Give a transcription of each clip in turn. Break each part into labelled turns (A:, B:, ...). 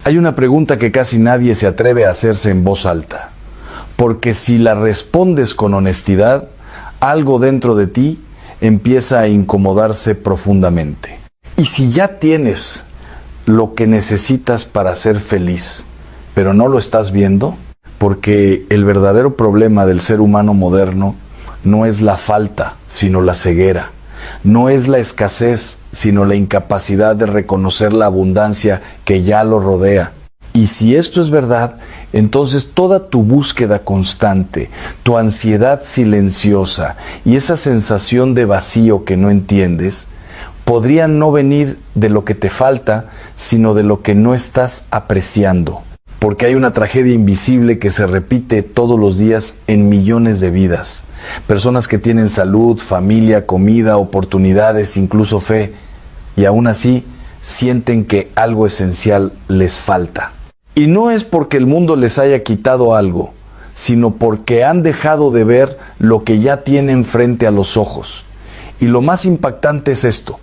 A: Hay una pregunta que casi nadie se atreve a hacerse en voz alta, porque si la respondes con honestidad, algo dentro de ti empieza a incomodarse profundamente. Y si ya tienes lo que necesitas para ser feliz, pero no lo estás viendo, porque el verdadero problema del ser humano moderno no es la falta, sino la ceguera. No es la escasez, sino la incapacidad de reconocer la abundancia que ya lo rodea. Y si esto es verdad, entonces toda tu búsqueda constante, tu ansiedad silenciosa y esa sensación de vacío que no entiendes, podrían no venir de lo que te falta, sino de lo que no estás apreciando. Porque hay una tragedia invisible que se repite todos los días en millones de vidas. Personas que tienen salud, familia, comida, oportunidades, incluso fe, y aún así sienten que algo esencial les falta. Y no es porque el mundo les haya quitado algo, sino porque han dejado de ver lo que ya tienen frente a los ojos. Y lo más impactante es esto: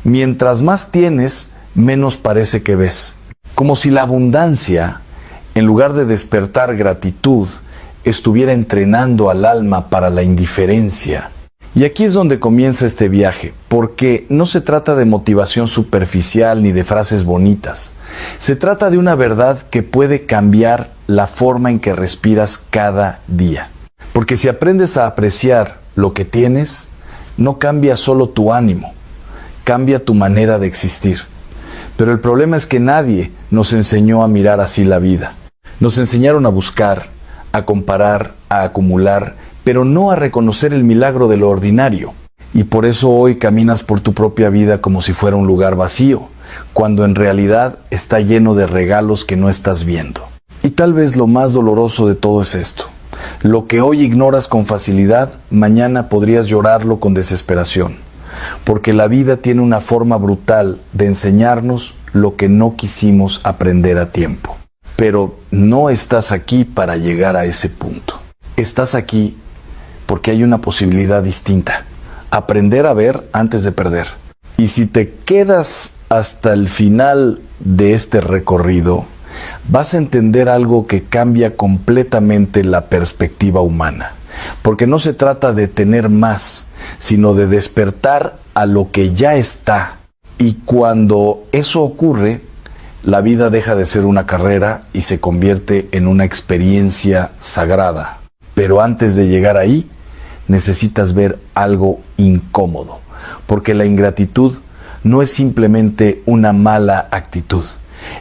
A: mientras más tienes, menos parece que ves. Como si la abundancia, en lugar de despertar gratitud, estuviera entrenando al alma para la indiferencia. Y aquí es donde comienza este viaje, porque no se trata de motivación superficial ni de frases bonitas. Se trata de una verdad que puede cambiar la forma en que respiras cada día. Porque si aprendes a apreciar lo que tienes, no cambia solo tu ánimo, cambia tu manera de existir. Pero el problema es que nadie nos enseñó a mirar así la vida. Nos enseñaron a buscar, a comparar, a acumular, pero no a reconocer el milagro de lo ordinario. Y por eso hoy caminas por tu propia vida como si fuera un lugar vacío, cuando en realidad está lleno de regalos que no estás viendo. Y tal vez lo más doloroso de todo es esto: lo que hoy ignoras con facilidad, mañana podrías llorarlo con desesperación. Porque la vida tiene una forma brutal de enseñarnos lo que no quisimos aprender a tiempo. Pero no estás aquí para llegar a ese punto. Estás aquí porque hay una posibilidad distinta: aprender a ver antes de perder. Y si te quedas hasta el final de este recorrido, vas a entender algo que cambia completamente la perspectiva humana. Porque no se trata de tener más, sino de despertar a lo que ya está. Y cuando eso ocurre, la vida deja de ser una carrera y se convierte en una experiencia sagrada. Pero antes de llegar ahí, necesitas ver algo incómodo. Porque la ingratitud no es simplemente una mala actitud.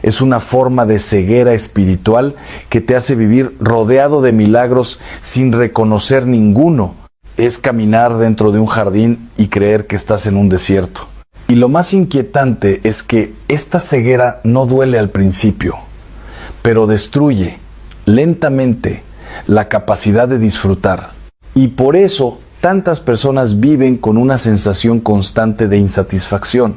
A: Es una forma de ceguera espiritual que te hace vivir rodeado de milagros sin reconocer ninguno. Es caminar dentro de un jardín y creer que estás en un desierto. Y lo más inquietante es que esta ceguera no duele al principio, pero destruye lentamente la capacidad de disfrutar. Y por eso tantas personas viven con una sensación constante de insatisfacción.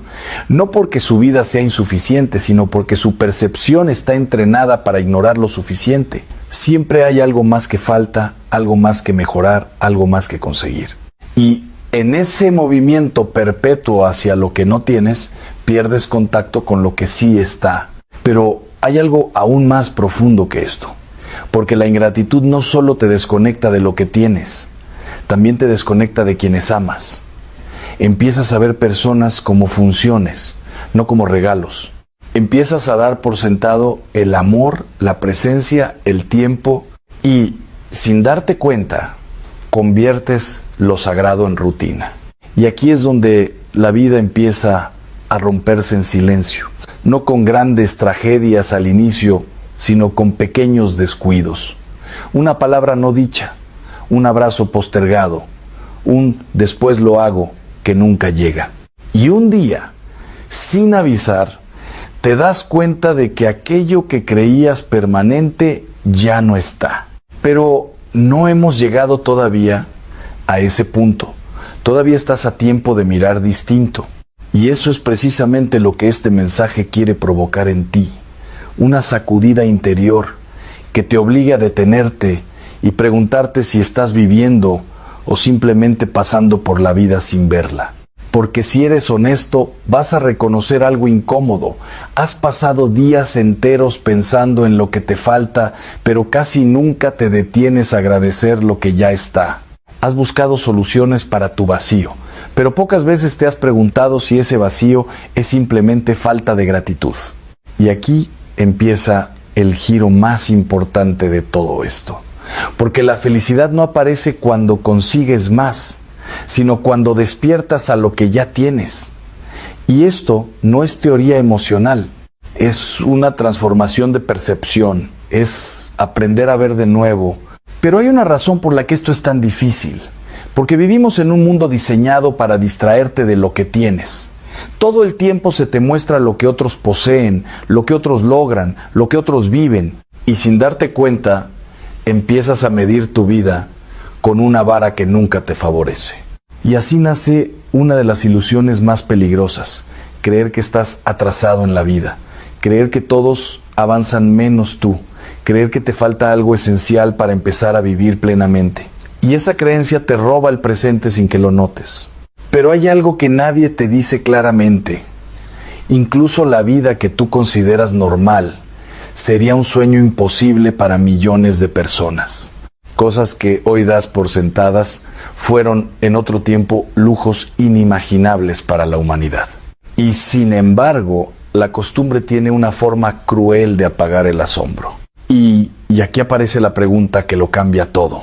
A: No porque su vida sea insuficiente, sino porque su percepción está entrenada para ignorar lo suficiente. Siempre hay algo más que falta, algo más que mejorar, algo más que conseguir. Y en ese movimiento perpetuo hacia lo que no tienes, pierdes contacto con lo que sí está. Pero hay algo aún más profundo que esto. Porque la ingratitud no solo te desconecta de lo que tienes, también te desconecta de quienes amas. Empiezas a ver personas como funciones, no como regalos. Empiezas a dar por sentado el amor, la presencia, el tiempo, y sin darte cuenta, conviertes lo sagrado en rutina. Y aquí es donde la vida empieza a romperse en silencio, no con grandes tragedias al inicio, sino con pequeños descuidos. Una palabra no dicha, un abrazo postergado, un después lo hago que nunca llega. Y un día, sin avisar, te das cuenta de que aquello que creías permanente ya no está. Pero no hemos llegado todavía a ese punto. Todavía estás a tiempo de mirar distinto. Y eso es precisamente lo que este mensaje quiere provocar en ti. Una sacudida interior que te obligue a detenerte y preguntarte si estás viviendo o simplemente pasando por la vida sin verla. Porque si eres honesto, vas a reconocer algo incómodo. Has pasado días enteros pensando en lo que te falta, pero casi nunca te detienes a agradecer lo que ya está. Has buscado soluciones para tu vacío, pero pocas veces te has preguntado si ese vacío es simplemente falta de gratitud. Y aquí empieza el giro más importante de todo esto. Porque la felicidad no aparece cuando consigues más, sino cuando despiertas a lo que ya tienes. Y esto no es teoría emocional, es una transformación de percepción, es aprender a ver de nuevo. Pero hay una razón por la que esto es tan difícil, porque vivimos en un mundo diseñado para distraerte de lo que tienes. Todo el tiempo se te muestra lo que otros poseen, lo que otros logran, lo que otros viven, y sin darte cuenta, empiezas a medir tu vida con una vara que nunca te favorece. Y así nace una de las ilusiones más peligrosas, creer que estás atrasado en la vida, creer que todos avanzan menos tú, creer que te falta algo esencial para empezar a vivir plenamente. Y esa creencia te roba el presente sin que lo notes. Pero hay algo que nadie te dice claramente. Incluso la vida que tú consideras normal sería un sueño imposible para millones de personas. Cosas que hoy das por sentadas fueron en otro tiempo lujos inimaginables para la humanidad. Y sin embargo, la costumbre tiene una forma cruel de apagar el asombro. Y aquí aparece la pregunta que lo cambia todo.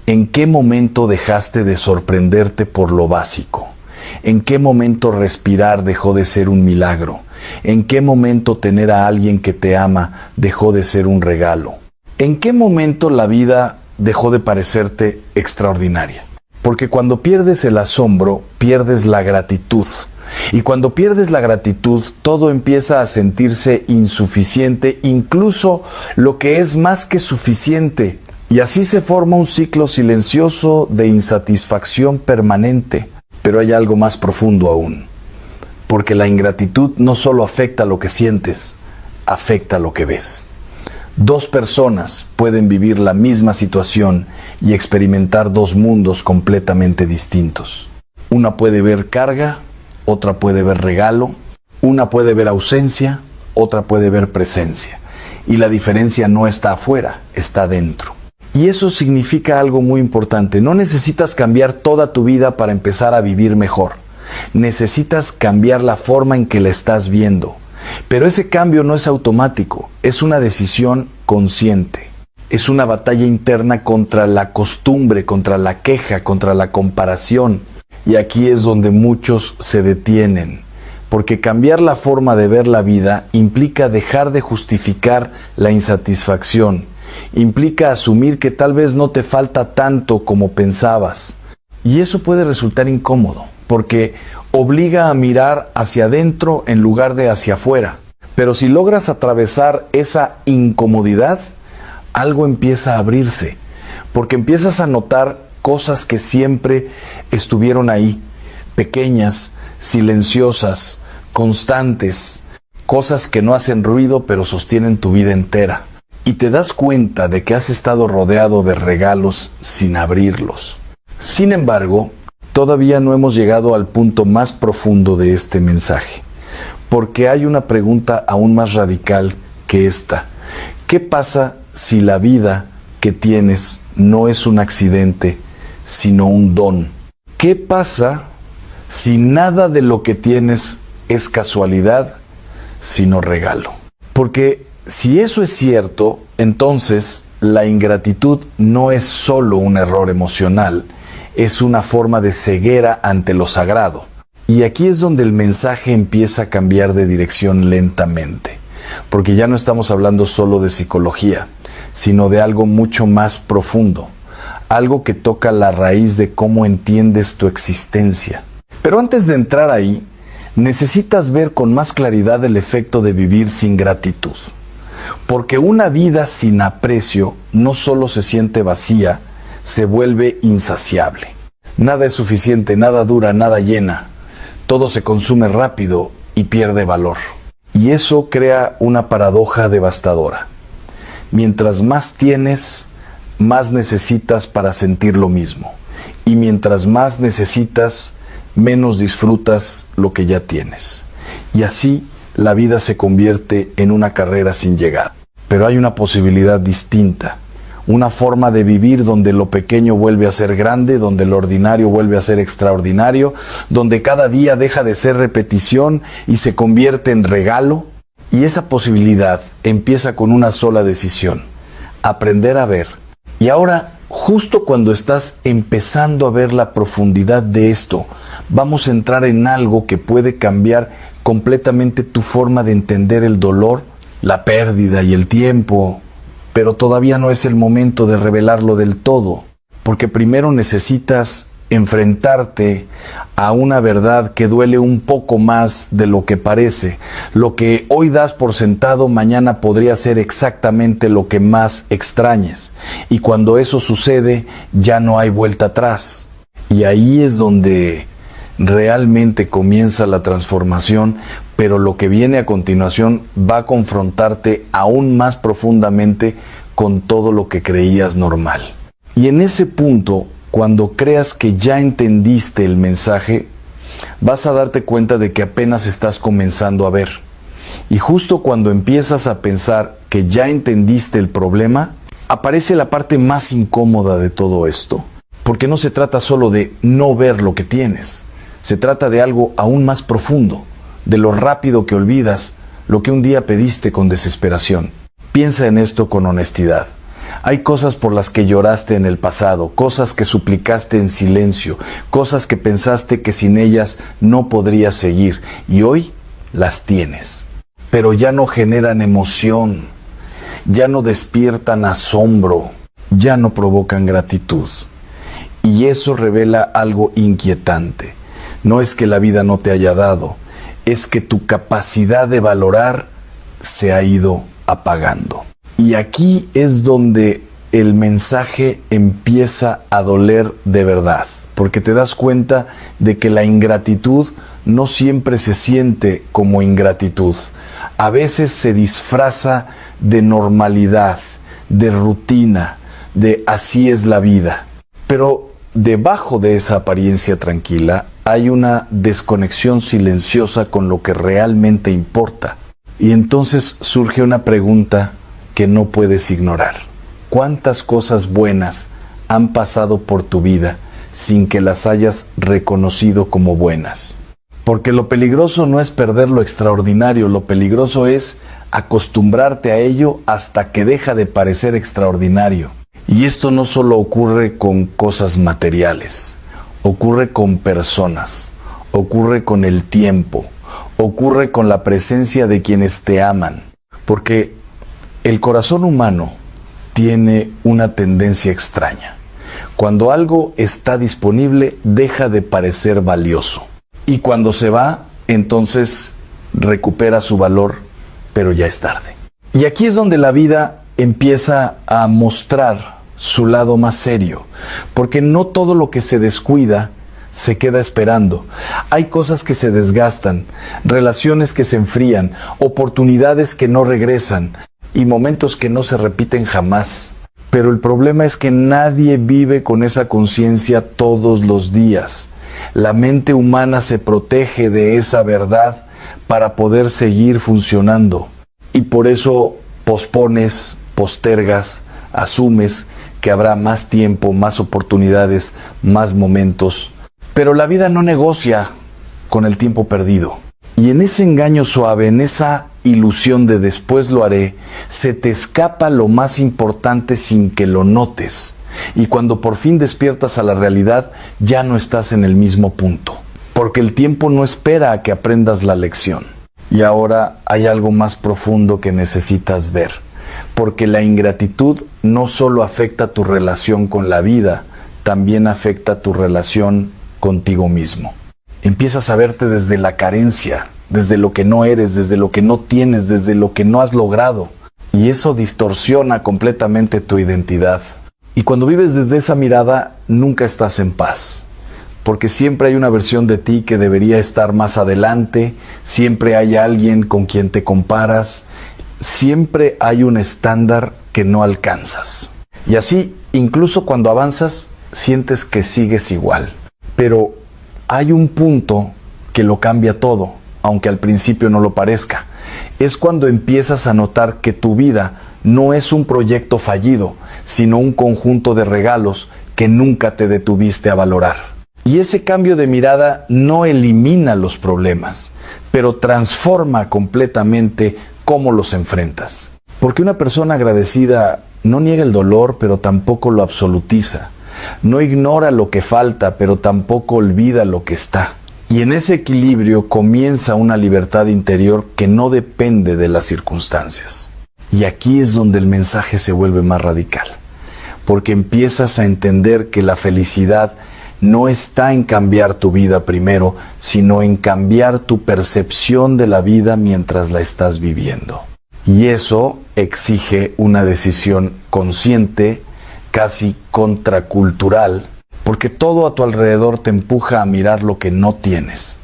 A: ¿En qué momento dejaste de sorprenderte por lo básico? ¿En qué momento respirar dejó de ser un milagro? ¿En qué momento tener a alguien que te ama dejó de ser un regalo? ¿En qué momento la vida dejó de parecerte extraordinaria? Porque cuando pierdes el asombro, pierdes la gratitud. Y cuando pierdes la gratitud, todo empieza a sentirse insuficiente, incluso lo que es más que suficiente. Y así se forma un ciclo silencioso de insatisfacción permanente. Pero hay algo más profundo aún. Porque la ingratitud no solo afecta lo que sientes, afecta lo que ves. Dos personas pueden vivir la misma situación y experimentar dos mundos completamente distintos. Una puede ver carga, otra puede ver regalo, una puede ver ausencia, otra puede ver presencia. Y la diferencia no está afuera, está dentro. Y eso significa algo muy importante. No necesitas cambiar toda tu vida para empezar a vivir mejor. Necesitas cambiar la forma en que la estás viendo. Pero ese cambio no es automático, es una decisión consciente. Es una batalla interna contra la costumbre, contra la queja, contra la comparación. Y aquí es donde muchos se detienen, porque cambiar la forma de ver la vida implica dejar de justificar la insatisfacción, implica asumir que tal vez no te falta tanto como pensabas. Y eso puede resultar incómodo, porque obliga a mirar hacia adentro en lugar de hacia afuera. Pero si logras atravesar esa incomodidad, algo empieza a abrirse, porque empiezas a notar cosas que siempre estuvieron ahí, pequeñas, silenciosas, constantes, cosas que no hacen ruido pero sostienen tu vida entera. Y te das cuenta de que has estado rodeado de regalos sin abrirlos. Sin embargo, todavía no hemos llegado al punto más profundo de este mensaje, porque hay una pregunta aún más radical que esta. ¿Qué pasa si la vida que tienes no es un accidente, sino un don? ¿Qué pasa si nada de lo que tienes es casualidad, sino regalo? Porque si eso es cierto, entonces la ingratitud no es solo un error emocional, es una forma de ceguera ante lo sagrado. Y aquí es donde el mensaje empieza a cambiar de dirección lentamente, porque ya no estamos hablando solo de psicología, sino de algo mucho más profundo, algo que toca la raíz de cómo entiendes tu existencia. Pero antes de entrar ahí, necesitas ver con más claridad el efecto de vivir sin gratitud. Porque una vida sin aprecio no solo se siente vacía, se vuelve insaciable. Nada es suficiente, nada dura, nada llena. Todo se consume rápido y pierde valor. Y eso crea una paradoja devastadora. Mientras más tienes, más necesitas para sentir lo mismo. Y mientras más necesitas, menos disfrutas lo que ya tienes. Y así la vida se convierte en una carrera sin llegada. Pero hay una posibilidad distinta, una forma de vivir donde lo pequeño vuelve a ser grande, donde lo ordinario vuelve a ser extraordinario, donde cada día deja de ser repetición y se convierte en regalo. Y esa posibilidad empieza con una sola decisión: aprender a ver. Y ahora, justo cuando estás empezando a ver la profundidad de esto, vamos a entrar en algo que puede cambiar completamente tu forma de entender el dolor, la pérdida y el tiempo. Pero todavía no es el momento de revelarlo del todo, porque primero necesitas enfrentarte a una verdad que duele un poco más de lo que parece. Lo que hoy das por sentado, mañana podría ser exactamente lo que más extrañes. Y cuando eso sucede, ya no hay vuelta atrás. Y ahí es donde realmente comienza la transformación, pero lo que viene a continuación va a confrontarte aún más profundamente con todo lo que creías normal. Y en ese punto, cuando creas que ya entendiste el mensaje, vas a darte cuenta de que apenas estás comenzando a ver. Y justo cuando empiezas a pensar que ya entendiste el problema, aparece la parte más incómoda de todo esto. Porque no se trata solo de no ver lo que tienes. Se trata de algo aún más profundo, de lo rápido que olvidas lo que un día pediste con desesperación. Piensa en esto con honestidad. Hay cosas por las que lloraste en el pasado, cosas que suplicaste en silencio, cosas que pensaste que sin ellas no podrías seguir, y hoy las tienes. Pero ya no generan emoción, ya no despiertan asombro, ya no provocan gratitud. Y eso revela algo inquietante. No es que la vida no te haya dado, es que tu capacidad de valorar se ha ido apagando. Y aquí es donde el mensaje empieza a doler de verdad, porque te das cuenta de que la ingratitud no siempre se siente como ingratitud. A veces se disfraza de normalidad, de rutina, de así es la vida. Pero debajo de esa apariencia tranquila hay una desconexión silenciosa con lo que realmente importa. Y entonces surge una pregunta que no puedes ignorar. ¿Cuántas cosas buenas han pasado por tu vida sin que las hayas reconocido como buenas? Porque lo peligroso no es perder lo extraordinario, lo peligroso es acostumbrarte a ello hasta que deja de parecer extraordinario. Y esto no solo ocurre con cosas materiales, ocurre con personas, ocurre con el tiempo, ocurre con la presencia de quienes te aman. Porque el corazón humano tiene una tendencia extraña. Cuando algo está disponible, deja de parecer valioso. Y cuando se va, entonces recupera su valor, pero ya es tarde. Y aquí es donde la vida empieza a mostrar su lado más serio, porque no todo lo que se descuida se queda esperando. Hay cosas que se desgastan, relaciones que se enfrían, oportunidades que no regresan y momentos que no se repiten jamás. Pero el problema es que nadie vive con esa conciencia todos los días. La mente humana se protege de esa verdad para poder seguir funcionando. Y por eso pospones, postergas, asumes que habrá más tiempo, más oportunidades, más momentos. Pero la vida no negocia con el tiempo perdido. Y en ese engaño suave, en esa ilusión de después lo haré, se te escapa lo más importante sin que lo notes. Y cuando por fin despiertas a la realidad, ya no estás en el mismo punto. Porque el tiempo no espera a que aprendas la lección. Y ahora hay algo más profundo que necesitas ver. Porque la ingratitud no solo afecta tu relación con la vida, también afecta tu relación contigo mismo. Empiezas a verte desde la carencia, desde lo que no eres, desde lo que no tienes, desde lo que no has logrado. Y eso distorsiona completamente tu identidad. Y cuando vives desde esa mirada, nunca estás en paz. Porque siempre hay una versión de ti que debería estar más adelante, siempre hay alguien con quien te comparas, siempre hay un estándar que no alcanzas. Y así, incluso cuando avanzas, sientes que sigues igual. Pero hay un punto que lo cambia todo, aunque al principio no lo parezca. Es cuando empiezas a notar que tu vida no es un proyecto fallido, sino un conjunto de regalos que nunca te detuviste a valorar. Y ese cambio de mirada no elimina los problemas, pero transforma completamente cómo los enfrentas. Porque una persona agradecida no niega el dolor, pero tampoco lo absolutiza. No ignora lo que falta, pero tampoco olvida lo que está. Y en ese equilibrio comienza una libertad interior que no depende de las circunstancias. Y aquí es donde el mensaje se vuelve más radical, porque empiezas a entender que la felicidad no está en cambiar tu vida primero, sino en cambiar tu percepción de la vida mientras la estás viviendo. Y eso exige una decisión consciente, casi contracultural, porque todo a tu alrededor te empuja a mirar lo que no tienes,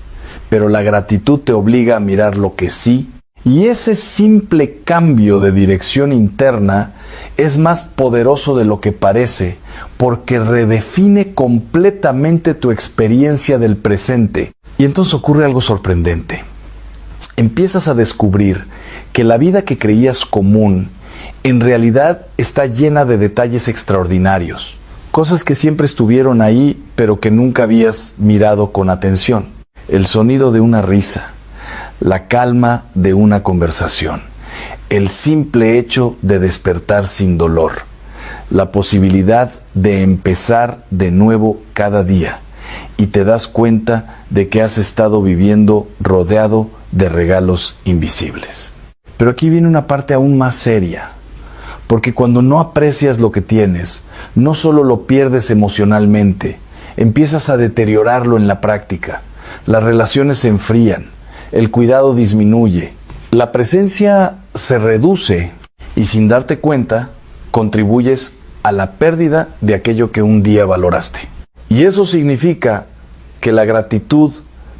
A: pero la gratitud te obliga a mirar lo que sí, y ese simple cambio de dirección interna es más poderoso de lo que parece, porque redefine completamente tu experiencia del presente. Y entonces ocurre algo sorprendente. Empiezas a descubrir que la vida que creías común en realidad está llena de detalles extraordinarios, cosas que siempre estuvieron ahí, pero que nunca habías mirado con atención. El sonido de una risa, la calma de una conversación, el simple hecho de despertar sin dolor, la posibilidad de empezar de nuevo cada día, y te das cuenta de que has estado viviendo rodeado de regalos invisibles. Pero aquí viene una parte aún más seria, porque cuando no aprecias lo que tienes, no solo lo pierdes emocionalmente, empiezas a deteriorarlo en la práctica. Las relaciones se enfrían, el cuidado disminuye, la presencia se reduce y sin darte cuenta, contribuyes a la pérdida de aquello que un día valoraste. Y eso significa que la gratitud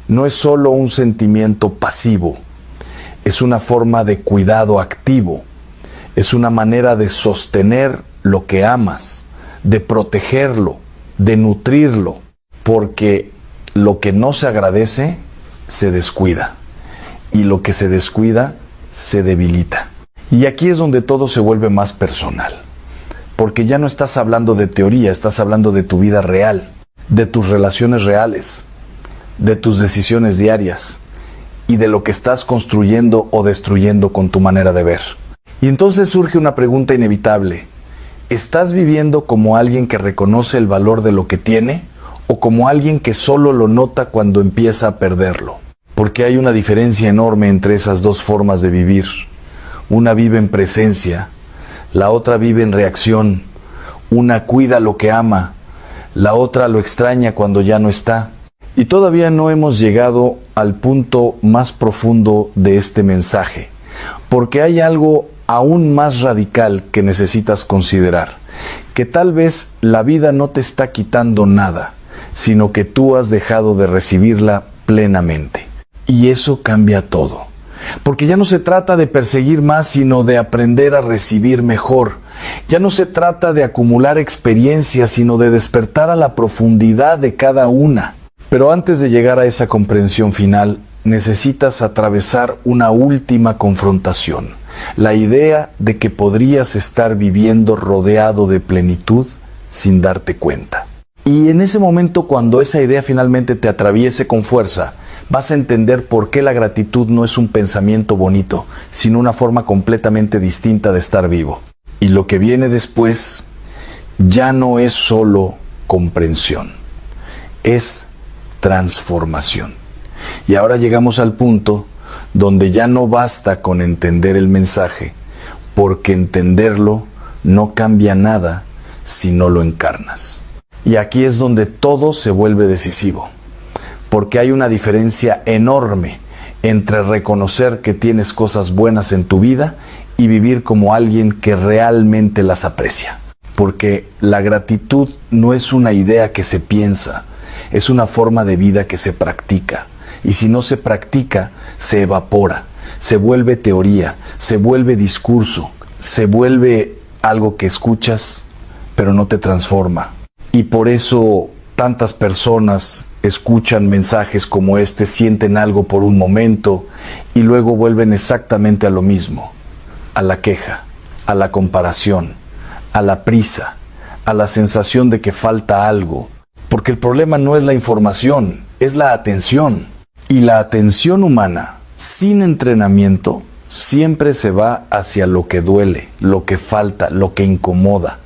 A: no es solo un sentimiento pasivo, es una forma de cuidado activo, es una manera de sostener lo que amas, de protegerlo, de nutrirlo, porque lo que no se agradece se descuida, y lo que se descuida se debilita. Y aquí es donde todo se vuelve más personal, porque ya no estás hablando de teoría, estás hablando de tu vida real, de tus relaciones reales, de tus decisiones diarias y de lo que estás construyendo o destruyendo con tu manera de ver. Y entonces surge una pregunta inevitable: ¿estás viviendo como alguien que reconoce el valor de lo que tiene o como alguien que solo lo nota cuando empieza a perderlo? Porque hay una diferencia enorme entre esas dos formas de vivir. Una vive en presencia, la otra vive en reacción. Una cuida lo que ama, la otra lo extraña cuando ya no está. Y todavía no hemos llegado al punto más profundo de este mensaje, porque hay algo aún más radical que necesitas considerar, que tal vez la vida no te está quitando nada, sino que tú has dejado de recibirla plenamente. Y eso cambia todo, porque ya no se trata de perseguir más, sino de aprender a recibir mejor. Ya no se trata de acumular experiencias, sino de despertar a la profundidad de cada una. Pero antes de llegar a esa comprensión final, necesitas atravesar una última confrontación, la idea de que podrías estar viviendo rodeado de plenitud sin darte cuenta. Y en ese momento, cuando esa idea finalmente te atraviese con fuerza, vas a entender por qué la gratitud no es un pensamiento bonito, sino una forma completamente distinta de estar vivo. Y lo que viene después ya no es solo comprensión, es transformación. Y ahora llegamos al punto donde ya no basta con entender el mensaje, porque entenderlo no cambia nada si no lo encarnas. Y aquí es donde todo se vuelve decisivo, porque hay una diferencia enorme entre reconocer que tienes cosas buenas en tu vida y vivir como alguien que realmente las aprecia. Porque la gratitud no es una idea que se piensa, es una forma de vida que se practica. Y si no se practica, se evapora, se vuelve teoría, se vuelve discurso, se vuelve algo que escuchas, pero no te transforma. Y por eso Tantas personas escuchan mensajes como este, sienten algo por un momento y luego vuelven exactamente a lo mismo, a la queja, a la comparación, a la prisa, a la sensación de que falta algo. Porque el problema no es la información, es la atención. Y la atención humana, sin entrenamiento, siempre se va hacia lo que duele, lo que falta, lo que incomoda.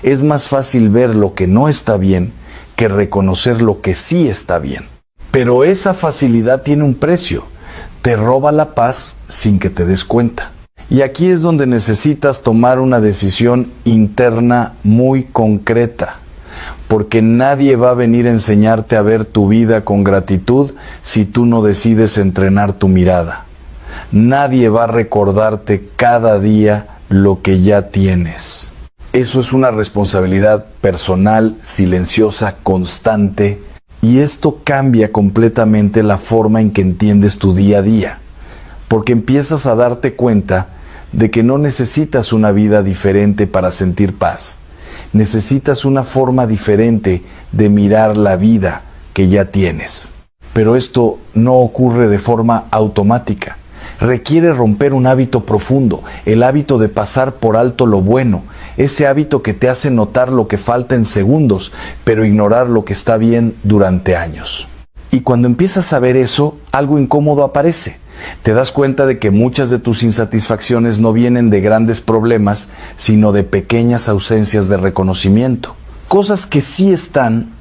A: Es más fácil ver lo que no está bien que reconocer lo que sí está bien. Pero esa facilidad tiene un precio. Te roba la paz sin que te des cuenta. Y aquí es donde necesitas tomar una decisión interna muy concreta. Porque nadie va a venir a enseñarte a ver tu vida con gratitud si tú no decides entrenar tu mirada. Nadie va a recordarte cada día lo que ya tienes. Eso es una responsabilidad personal, silenciosa, constante, y esto cambia completamente la forma en que entiendes tu día a día, porque empiezas a darte cuenta de que no necesitas una vida diferente para sentir paz. Necesitas una forma diferente de mirar la vida que ya tienes. Pero esto no ocurre de forma automática. Requiere romper un hábito profundo, el hábito de pasar por alto lo bueno, ese hábito que te hace notar lo que falta en segundos, pero ignorar lo que está bien durante años. Y cuando empiezas a ver eso, algo incómodo aparece. Te das cuenta de que muchas de tus insatisfacciones no vienen de grandes problemas, sino de pequeñas ausencias de reconocimiento. Cosas que sí están,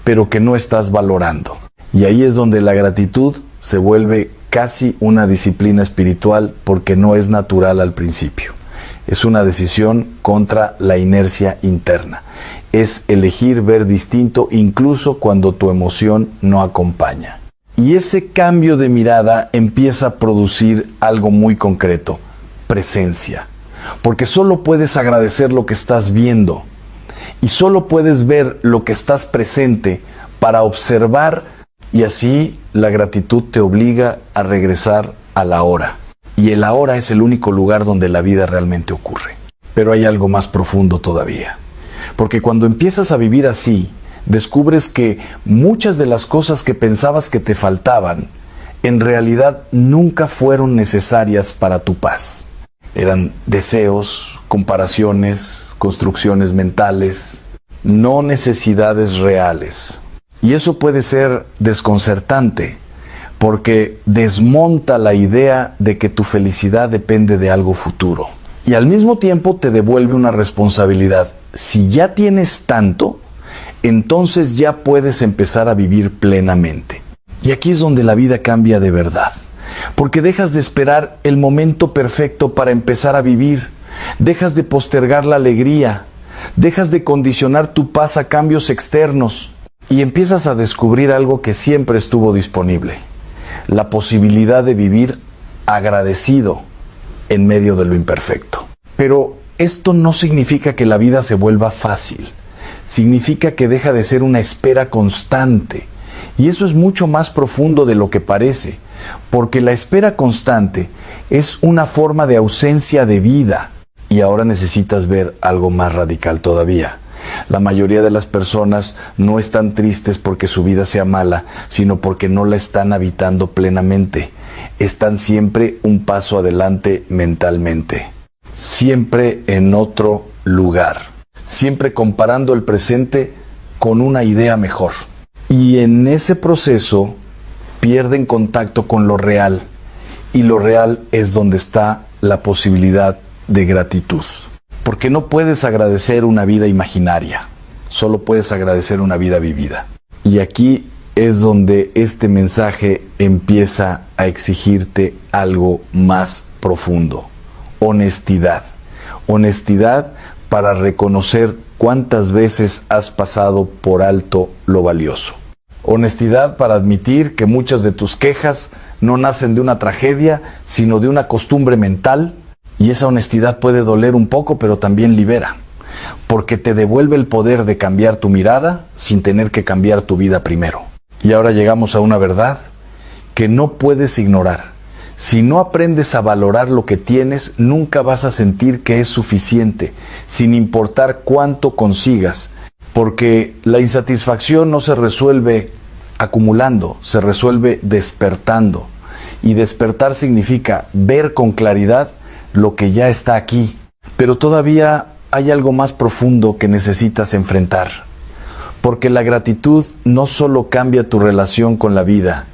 A: pero que no estás valorando. Y ahí es donde la gratitud se vuelve casi una disciplina espiritual porque no es natural al principio. Es una decisión contra la inercia interna. Es elegir ver distinto incluso cuando tu emoción no acompaña. Y ese cambio de mirada empieza a producir algo muy concreto, presencia. Porque solo puedes agradecer lo que estás viendo y solo puedes ver lo que estás presente para observar, y así la gratitud te obliga a regresar al ahora. Y el ahora es el único lugar donde la vida realmente ocurre. Pero hay algo más profundo todavía. Porque cuando empiezas a vivir así, descubres que muchas de las cosas que pensabas que te faltaban, en realidad nunca fueron necesarias para tu paz. Eran deseos, comparaciones, construcciones mentales, no necesidades reales. Y eso puede ser desconcertante, porque desmonta la idea de que tu felicidad depende de algo futuro. Y al mismo tiempo te devuelve una responsabilidad. Si ya tienes tanto, entonces ya puedes empezar a vivir plenamente. Y aquí es donde la vida cambia de verdad. Porque dejas de esperar el momento perfecto para empezar a vivir. Dejas de postergar la alegría. Dejas de condicionar tu paz a cambios externos. Y empiezas a descubrir algo que siempre estuvo disponible. La posibilidad de vivir agradecido en medio de lo imperfecto. Pero esto no significa que la vida se vuelva fácil. Significa que deja de ser una espera constante. Y eso es mucho más profundo de lo que parece. Porque la espera constante es una forma de ausencia de vida. Y ahora necesitas ver algo más radical todavía. La mayoría de las personas no están tristes porque su vida sea mala, sino porque no la están habitando plenamente. Están siempre un paso adelante mentalmente, siempre en otro lugar, siempre comparando el presente con una idea mejor. Y en ese proceso pierden contacto con lo real, y lo real es donde está la posibilidad de gratitud. Porque no puedes agradecer una vida imaginaria, solo puedes agradecer una vida vivida. Y aquí es donde este mensaje empieza a exigirte algo más profundo. Honestidad. Honestidad para reconocer cuántas veces has pasado por alto lo valioso. Honestidad para admitir que muchas de tus quejas no nacen de una tragedia, sino de una costumbre mental. Y esa honestidad puede doler un poco, pero también libera, porque te devuelve el poder de cambiar tu mirada sin tener que cambiar tu vida primero. Y ahora llegamos a una verdad que no puedes ignorar. Si no aprendes a valorar lo que tienes, nunca vas a sentir que es suficiente, sin importar cuánto consigas. Porque la insatisfacción no se resuelve acumulando, se resuelve despertando. Y despertar significa ver con claridad lo que ya está aquí. Pero todavía hay algo más profundo que necesitas enfrentar. Porque la gratitud no solo cambia tu relación con la vida,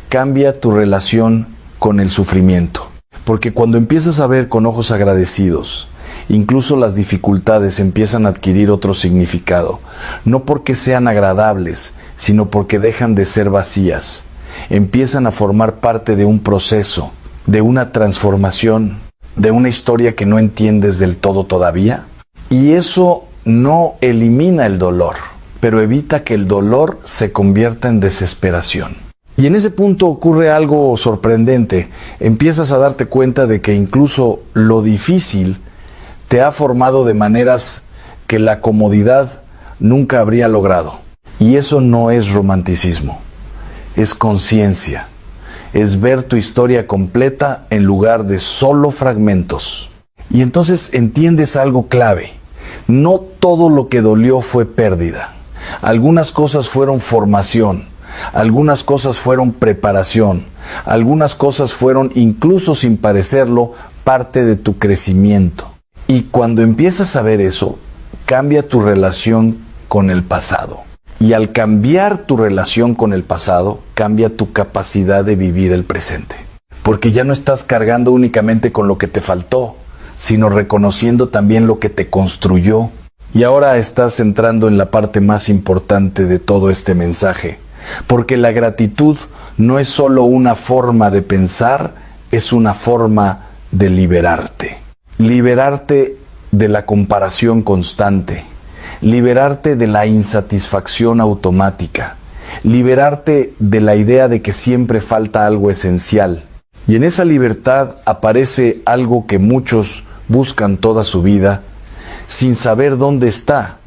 A: cambia tu relación con el sufrimiento. Porque cuando empiezas a ver con ojos agradecidos, incluso las dificultades empiezan a adquirir otro significado. No porque sean agradables, sino porque dejan de ser vacías. Empiezan a formar parte de un proceso, de una transformación, de una historia que no entiendes del todo todavía. Y eso no elimina el dolor, pero evita que el dolor se convierta en desesperación. Y en ese punto ocurre algo sorprendente. Empiezas a darte cuenta de que incluso lo difícil te ha formado de maneras que la comodidad nunca habría logrado. Y eso no es romanticismo, es conciencia, es ver tu historia completa en lugar de solo fragmentos. Y entonces entiendes algo clave: no todo lo que dolió fue pérdida. Algunas cosas fueron formación, algunas cosas fueron preparación, algunas cosas fueron, incluso sin parecerlo, parte de tu crecimiento. Y cuando empiezas a ver eso, cambia tu relación con el pasado. Y al cambiar tu relación con el pasado, cambia tu capacidad de vivir el presente. Porque ya no estás cargando únicamente con lo que te faltó, sino reconociendo también lo que te construyó. Y ahora estás entrando en la parte más importante de todo este mensaje. Porque la gratitud no es solo una forma de pensar, es una forma de liberarte. Liberarte de la comparación constante, liberarte de la insatisfacción automática, liberarte de la idea de que siempre falta algo esencial. Y en esa libertad aparece algo que muchos buscan toda su vida, sin saber dónde está: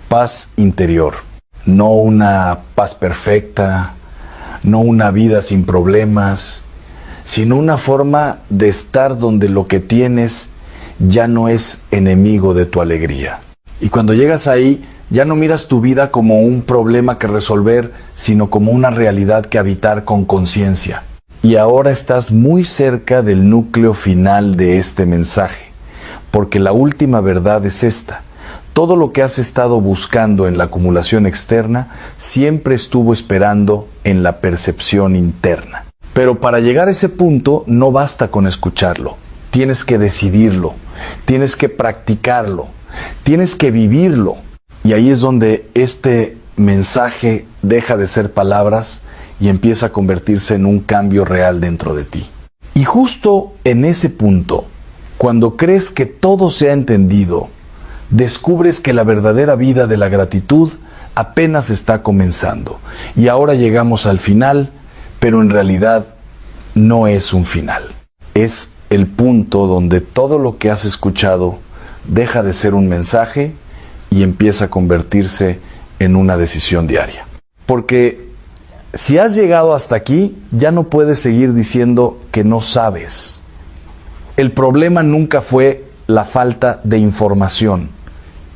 A: paz interior. No una paz perfecta, no una vida sin problemas, sino una forma de estar donde lo que tienes ya no es enemigo de tu alegría. Y cuando llegas ahí, ya no miras tu vida como un problema que resolver, sino como una realidad que habitar con conciencia. Y ahora estás muy cerca del núcleo final de este mensaje, porque la última verdad es esta: todo lo que has estado buscando en la acumulación externa siempre estuvo esperando en la percepción interna. Pero para llegar a ese punto no basta con escucharlo, tienes que decidirlo, tienes que practicarlo, tienes que vivirlo. Y ahí es donde este mensaje deja de ser palabras y empieza a convertirse en un cambio real dentro de ti. Y justo en ese punto, cuando crees que todo se ha entendido, descubres que la verdadera vida de la gratitud apenas está comenzando. Y ahora llegamos al final, pero en realidad no es un final. Es el punto donde todo lo que has escuchado deja de ser un mensaje y empieza a convertirse en una decisión diaria. Porque si has llegado hasta aquí, ya no puedes seguir diciendo que no sabes. El problema nunca fue la falta de información.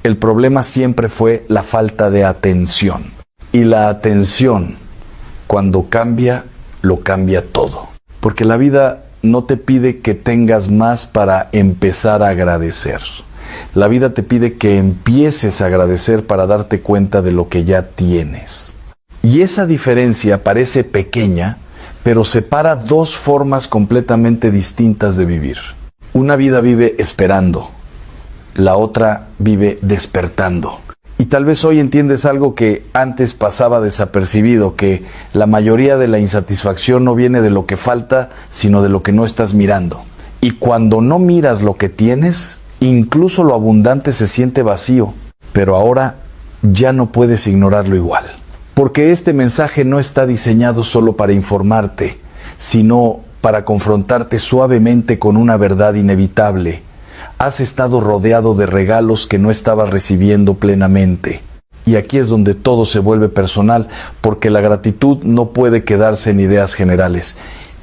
A: El problema siempre fue la falta de atención. Y la atención, cuando cambia, lo cambia todo. Porque la vida no te pide que tengas más para empezar a agradecer. La vida te pide que empieces a agradecer para darte cuenta de lo que ya tienes. Y esa diferencia parece pequeña, pero separa dos formas completamente distintas de vivir. Una vida vive esperando, la otra vive despertando. Y tal vez hoy entiendes algo que antes pasaba desapercibido, que la mayoría de la insatisfacción no viene de lo que falta, sino de lo que no estás mirando. Y cuando no miras lo que tienes, incluso lo abundante se siente vacío, pero ahora ya no puedes ignorarlo igual. Porque este mensaje no está diseñado solo para informarte, sino para confrontarte suavemente con una verdad inevitable. Has estado rodeado de regalos que no estabas recibiendo plenamente. Y aquí es donde todo se vuelve personal, porque la gratitud no puede quedarse en ideas generales.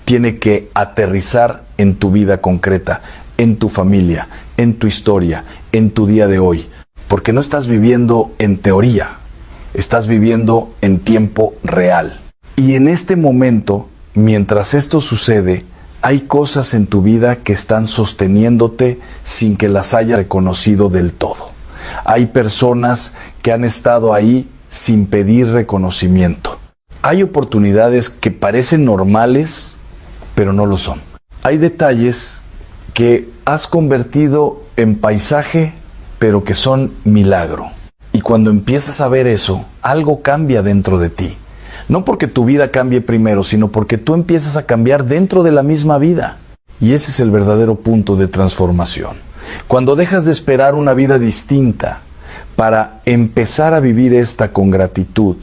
A: Tiene que aterrizar en tu vida concreta, en tu familia, en tu historia, en tu día de hoy. porque no estás viviendo en teoría, estás viviendo en tiempo real. Y en este momento, mientras esto sucede, hay cosas en tu vida que están sosteniéndote sin que las haya reconocido del todo. Hay personas que han estado ahí sin pedir reconocimiento. Hay oportunidades que parecen normales, pero no lo son. Hay detalles que has convertido en paisaje, pero que son milagro. Y cuando empiezas a ver eso, algo cambia dentro de ti. No porque tu vida cambie primero, sino porque tú empiezas a cambiar dentro de la misma vida. Y ese es el verdadero punto de transformación. Cuando dejas de esperar una vida distinta para empezar a vivir esta con gratitud.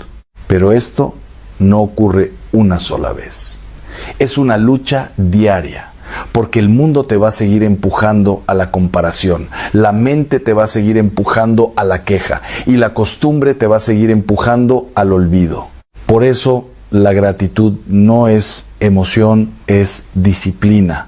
A: Pero esto no ocurre una sola vez. Es una lucha diaria. Porque el mundo te va a seguir empujando a la comparación, la mente te va a seguir empujando a la queja y la costumbre te va a seguir empujando al olvido. Por eso la gratitud no es emoción, es disciplina,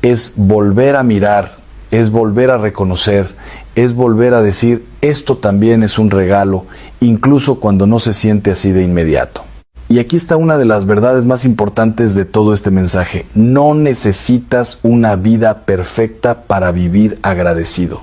A: es volver a mirar, es volver a reconocer, es volver a decir esto también es un regalo, incluso cuando no se siente así de inmediato. Y aquí está una de las verdades más importantes de todo este mensaje. No necesitas una vida perfecta para vivir agradecido.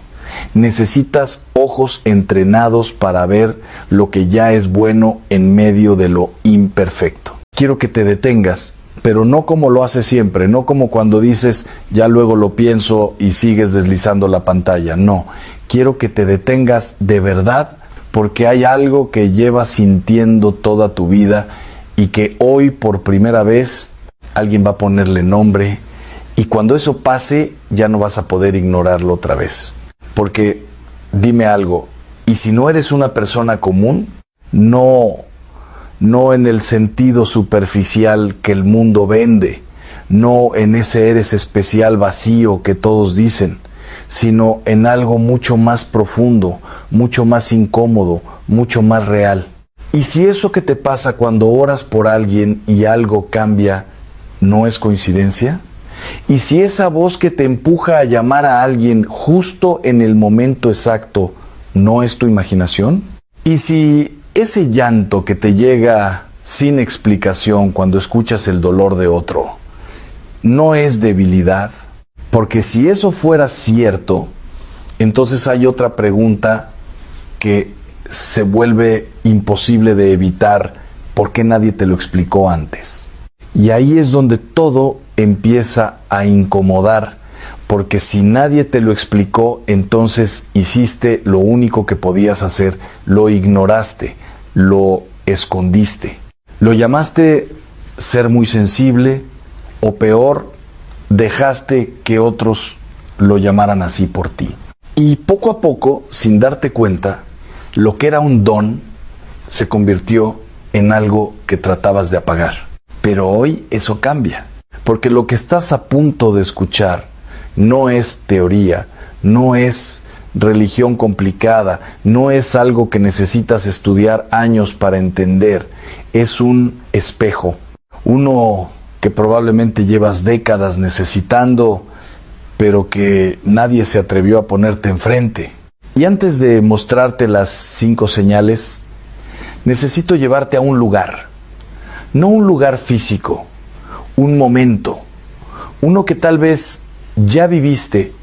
A: Necesitas ojos entrenados para ver lo que ya es bueno en medio de lo imperfecto. Quiero que te detengas, pero no como lo haces siempre, no como cuando dices, ya luego lo pienso y sigues deslizando la pantalla. No, quiero que te detengas de verdad porque hay algo que llevas sintiendo toda tu vida y que hoy por primera vez alguien va a ponerle nombre y cuando eso pase ya no vas a poder ignorarlo otra vez. Porque dime algo, ¿y si no eres una persona común? No en el sentido superficial que el mundo vende, no en ese eres especial vacío que todos dicen, sino en algo mucho más profundo, mucho más incómodo, mucho más real. Y si eso que te pasa cuando oras por alguien y algo cambia, ¿no es coincidencia? Y si esa voz que te empuja a llamar a alguien justo en el momento exacto, ¿no es tu imaginación? Y si ese llanto que te llega sin explicación cuando escuchas el dolor de otro, ¿no es debilidad? Porque si eso fuera cierto, entonces hay otra pregunta que se vuelve imposible de evitar. ¿Por qué nadie te lo explicó antes? Y ahí es donde todo empieza a incomodar, porque si nadie te lo explicó, entonces hiciste lo único que podías hacer, lo ignoraste, lo escondiste. Lo llamaste ser muy sensible, o peor, dejaste que otros lo llamaran así por ti. Y poco a poco, sin darte cuenta, lo que era un don se convirtió en algo que tratabas de apagar. Pero hoy eso cambia, porque lo que estás a punto de escuchar no es teoría, no es religión complicada, no es algo que necesitas estudiar años para entender, es un espejo, uno que probablemente llevas décadas necesitando, pero que nadie se atrevió a ponerte enfrente. Y antes de mostrarte las 5 señales, necesito llevarte a un lugar. No un lugar físico, un momento. Uno que tal vez ya viviste,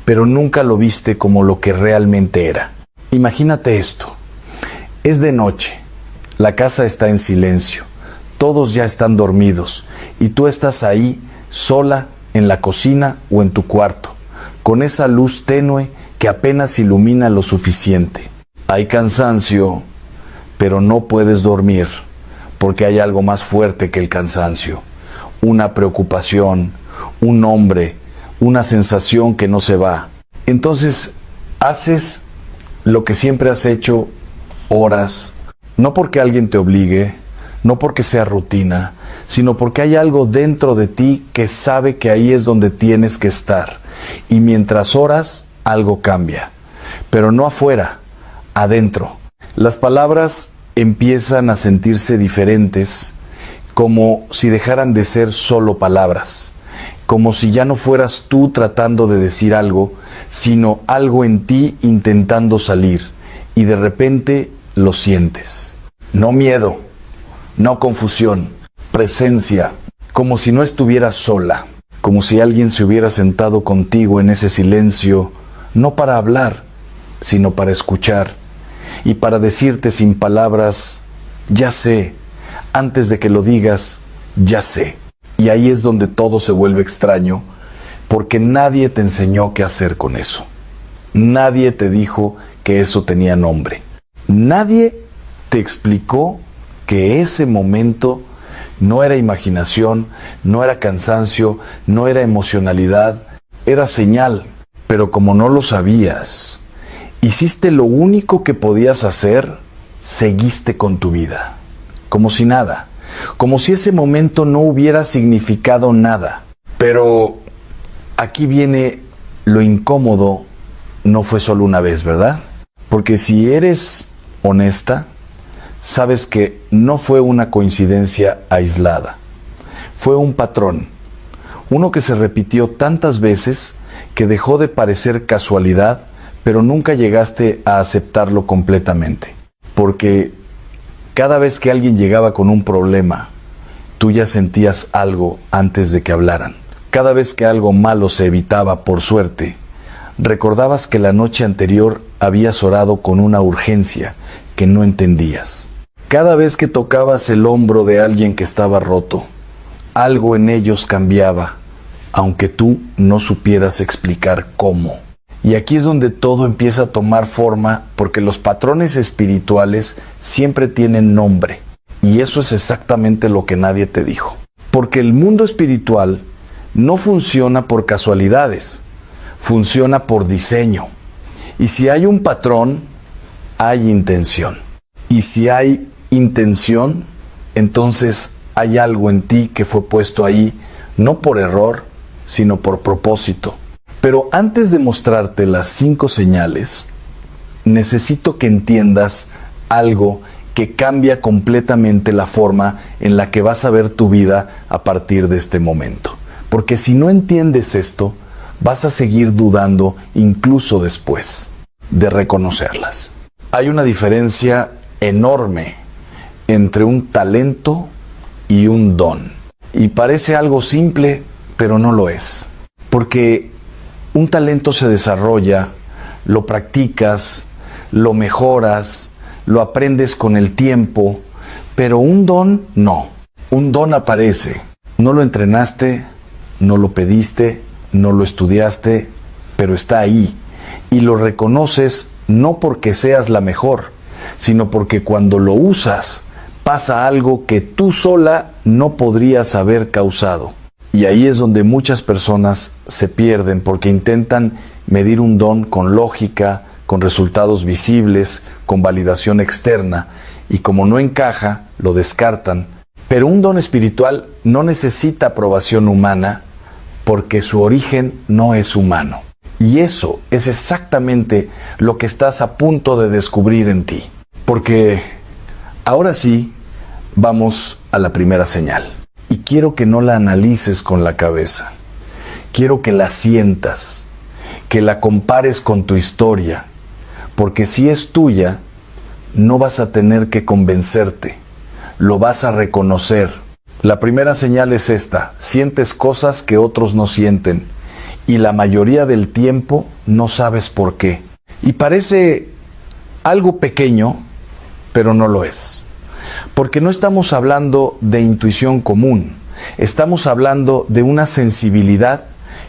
A: pero nunca lo viste como lo que realmente era. Imagínate esto. Es de noche. La casa está en silencio. Todos ya están dormidos. Y tú estás ahí, sola, en la cocina o en tu cuarto, con esa luz tenue que apenas ilumina lo suficiente. Hay cansancio, pero no puedes dormir, porque hay algo más fuerte que el cansancio. Una preocupación, un nombre, una sensación que no se va. Entonces, haces lo que siempre has hecho, horas, no porque alguien te obligue, no porque sea rutina, sino porque hay algo dentro de ti que sabe que ahí es donde tienes que estar. Y mientras oras, algo cambia. Pero no afuera, adentro. Las palabras empiezan a sentirse diferentes, como si dejaran de ser solo palabras. Como si ya no fueras tú tratando de decir algo, sino algo en ti intentando salir. y de repente lo sientes. No miedo, no confusión, presencia, como si no estuvieras sola, como si alguien se hubiera sentado contigo en ese silencio, no para hablar, sino para escuchar y para decirte sin palabras, ya sé, antes de que lo digas, ya sé. Y ahí es donde todo se vuelve extraño, porque nadie te enseñó qué hacer con eso. Nadie te dijo que eso tenía nombre. Nadie te explicó que ese momento no era imaginación, no era cansancio, no era emocionalidad, era señal. Pero como no lo sabías, hiciste lo único que podías hacer, seguiste con tu vida, como si nada, como si ese momento no hubiera significado nada. Pero aquí viene lo incómodo, no fue solo una vez, ¿verdad? Porque si eres honesta, sabes que no fue una coincidencia aislada. Fue un patrón, uno que se repitió tantas veces que dejó de parecer casualidad, pero nunca llegaste a aceptarlo completamente. Porque cada vez que alguien llegaba con un problema, tú ya sentías algo antes de que hablaran. Cada vez que algo malo se evitaba por suerte, recordabas que la noche anterior habías orado con una urgencia que no entendías. Cada vez que tocabas el hombro de alguien que estaba roto, algo en ellos cambiaba, aunque tú no supieras explicar cómo. Y aquí es donde todo empieza a tomar forma, porque los patrones espirituales siempre tienen nombre. Y eso es exactamente lo que nadie te dijo. Porque el mundo espiritual no funciona por casualidades, funciona por diseño. Y si hay un patrón, hay intención. Y si hay intención, entonces hay algo en ti que fue puesto ahí, no por error, sino por propósito. Pero antes de mostrarte las 5 señales, necesito que entiendas algo que cambia completamente la forma en la que vas a ver tu vida a partir de este momento. Porque si no entiendes esto, vas a seguir dudando incluso después de reconocerlas. Hay una diferencia enorme entre un talento y un don. Y parece algo simple, pero no lo es. Porque un talento se desarrolla, lo practicas, lo mejoras, lo aprendes con el tiempo, pero un don no. Un don aparece. No lo entrenaste, no lo pediste, no lo estudiaste, pero está ahí. Y lo reconoces no porque seas la mejor, sino porque cuando lo usas, pasa algo que tú sola no podrías haber causado. Y ahí es donde muchas personas se pierden, porque intentan medir un don con lógica, con resultados visibles, con validación externa, y como no encaja, lo descartan. Pero un don espiritual no necesita aprobación humana, porque su origen no es humano. Y eso es exactamente lo que estás a punto de descubrir en ti. Porque ahora sí, vamos a la primera señal. Y quiero que no la analices con la cabeza. Quiero que la sientas, que la compares con tu historia. Porque si es tuya, no vas a tener que convencerte. Lo vas a reconocer. La primera señal es esta: sientes cosas que otros no sienten, y la mayoría del tiempo no sabes por qué. Y parece algo pequeño, pero no lo es. Porque no estamos hablando de intuición común, estamos hablando de una sensibilidad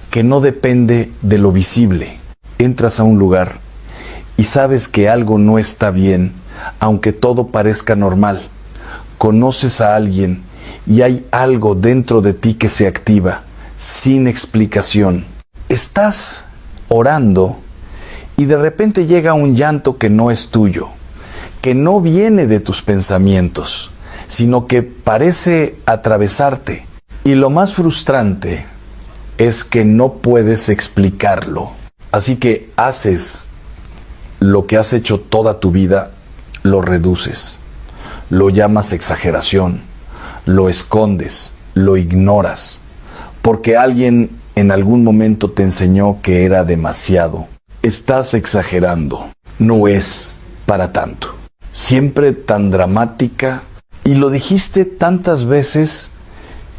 A: que no depende de lo visible. Entras a un lugar y sabes que algo no está bien, aunque todo parezca normal. Conoces a alguien y hay algo dentro de ti que se activa, sin explicación. Estás orando y de repente llega un llanto que no es tuyo, que no viene de tus pensamientos, sino que parece atravesarte. Y lo más frustrante es que no puedes explicarlo. Así que haces lo que has hecho toda tu vida, lo reduces, lo llamas exageración, lo escondes, lo ignoras, porque alguien en algún momento te enseñó que era demasiado. Estás exagerando, no es. para tanto. Siempre tan dramática, y lo dijiste tantas veces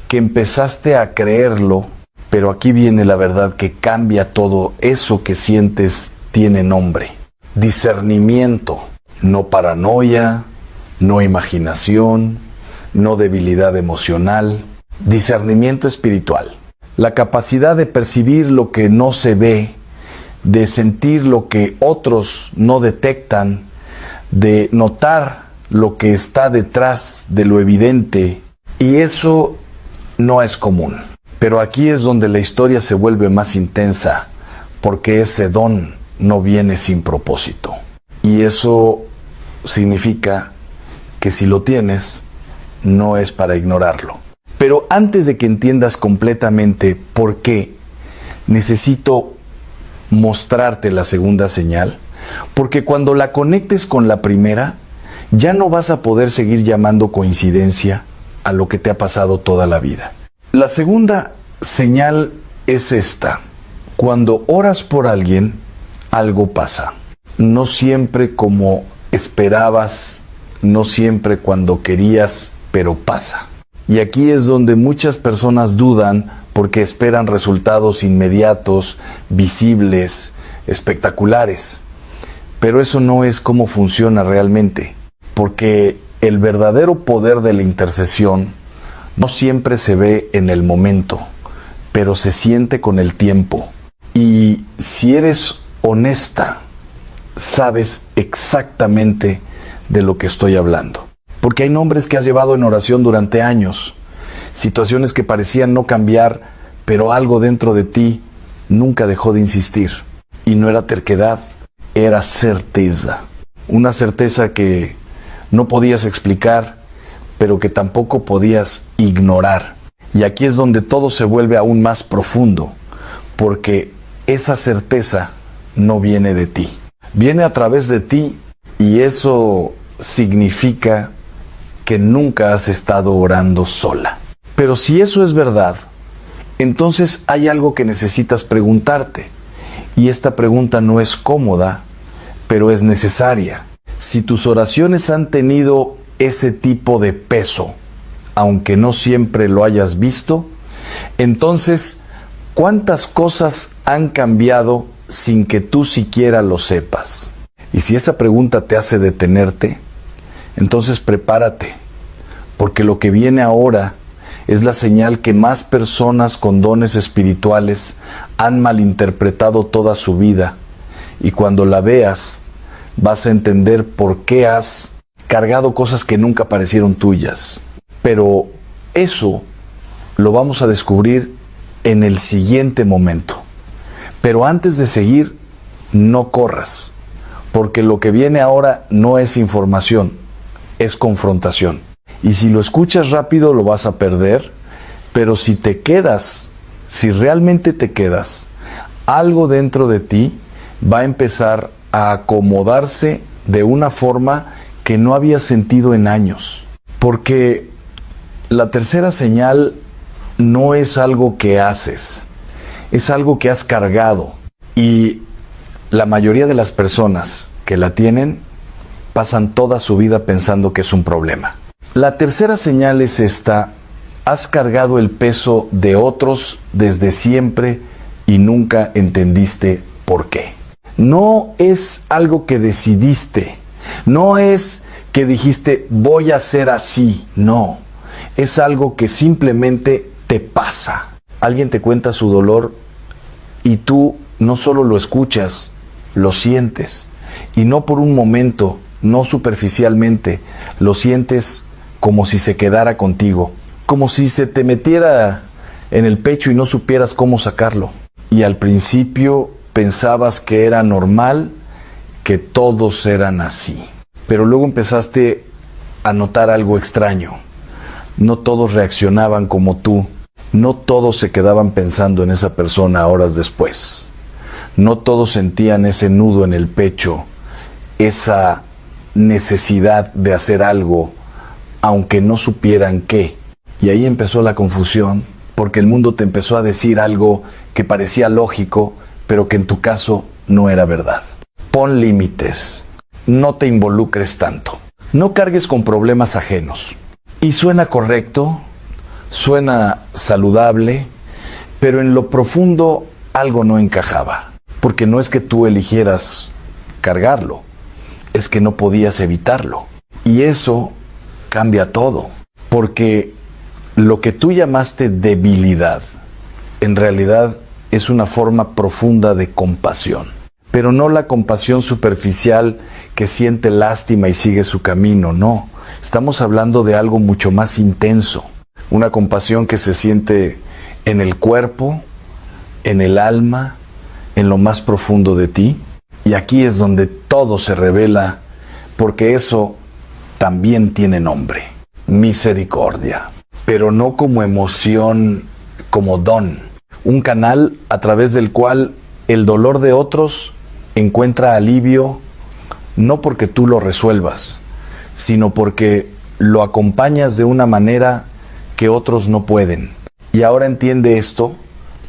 A: que empezaste a creerlo, pero aquí viene la verdad que cambia todo. Eso que sientes tiene nombre: discernimiento, no paranoia, no imaginación, no debilidad emocional, discernimiento espiritual. La capacidad de percibir lo que no se ve, de sentir lo que otros no detectan, de notar lo que está detrás de lo evidente, y eso no es común. Pero aquí es donde la historia se vuelve más intensa, porque ese don no viene sin propósito. Y eso significa que si lo tienes, no es para ignorarlo. Pero antes de que entiendas completamente por qué, necesito mostrarte la segunda señal, porque cuando la conectes con la primera, ya no vas a poder seguir llamando coincidencia a lo que te ha pasado toda la vida. La segunda señal es esta: cuando oras por alguien, algo pasa. No siempre como esperabas, no siempre cuando querías, pero pasa. Y aquí es donde muchas personas dudan porque esperan resultados inmediatos, visibles, espectaculares. Pero eso no es cómo funciona realmente, porque el verdadero poder de la intercesión no siempre se ve en el momento, pero se siente con el tiempo. Y si eres honesta, sabes exactamente de lo que estoy hablando. Porque hay nombres que has llevado en oración durante años, situaciones que parecían no cambiar, pero algo dentro de ti nunca dejó de insistir. Y no era terquedad, era certeza. Una certeza que no podías explicar, pero que tampoco podías ignorar. Y aquí es donde todo se vuelve aún más profundo, porque esa certeza no viene de ti. Viene a través de ti, y eso significa que nunca has estado orando sola. Pero si eso es verdad, entonces hay algo que necesitas preguntarte. Y esta pregunta no es cómoda, pero es necesaria. Si tus oraciones han tenido ese tipo de peso, aunque no siempre lo hayas visto, entonces, ¿cuántas cosas han cambiado sin que tú siquiera lo sepas? Y si esa pregunta te hace detenerte, entonces prepárate, porque lo que viene ahora es la señal que más personas con dones espirituales han malinterpretado toda su vida, y cuando la veas, vas a entender por qué has cargado cosas que nunca parecieron tuyas. Pero eso lo vamos a descubrir en el siguiente momento. Pero antes de seguir, no corras, porque lo que viene ahora no es información, es confrontación. Y si lo escuchas rápido lo vas a perder, pero si te quedas, si realmente te quedas, algo dentro de ti va a empezar a acomodarse de una forma que no habías sentido en años. Porque la tercera señal no es algo que haces, es algo que has cargado. Y la mayoría de las personas que la tienen pasan toda su vida pensando que es un problema. La tercera señal es esta: has cargado el peso de otros desde siempre y nunca entendiste por qué. No es algo que decidiste, no es que dijiste voy a ser así, no. Es algo que simplemente te pasa. Alguien te cuenta su dolor y tú no solo lo escuchas, lo sientes. Y no por un momento, no superficialmente, lo sientes como si se quedara contigo, como si se te metiera en el pecho y no supieras cómo sacarlo. Y al principio pensabas que era normal, que todos eran así. Pero luego empezaste a notar algo extraño. No todos reaccionaban como tú. No todos se quedaban pensando en esa persona horas después. No todos sentían ese nudo en el pecho, esa necesidad de hacer algo, aunque no supieran qué. Y ahí empezó la confusión, porque el mundo te empezó a decir algo que parecía lógico, pero que en tu caso no era verdad. Pon límites. no te involucres tanto. No cargues con problemas ajenos. Y suena correcto, suena saludable, pero en lo profundo algo no encajaba. Porque no es que tú eligieras cargarlo, es que no podías evitarlo. Y eso cambia todo. Porque lo que tú llamaste debilidad, en realidad es una forma profunda de compasión. Pero no la compasión superficial que siente lástima y sigue su camino, no. Estamos hablando de algo mucho más intenso. Una compasión que se siente en el cuerpo, en el alma, en lo más profundo de ti. Y aquí es donde todo se revela, porque eso también tiene nombre: misericordia. Pero no como emoción, como don. Un canal a través del cual el dolor de otros encuentra alivio, no porque tú lo resuelvas, sino porque lo acompañas de una manera que otros no pueden. Y ahora entiende esto,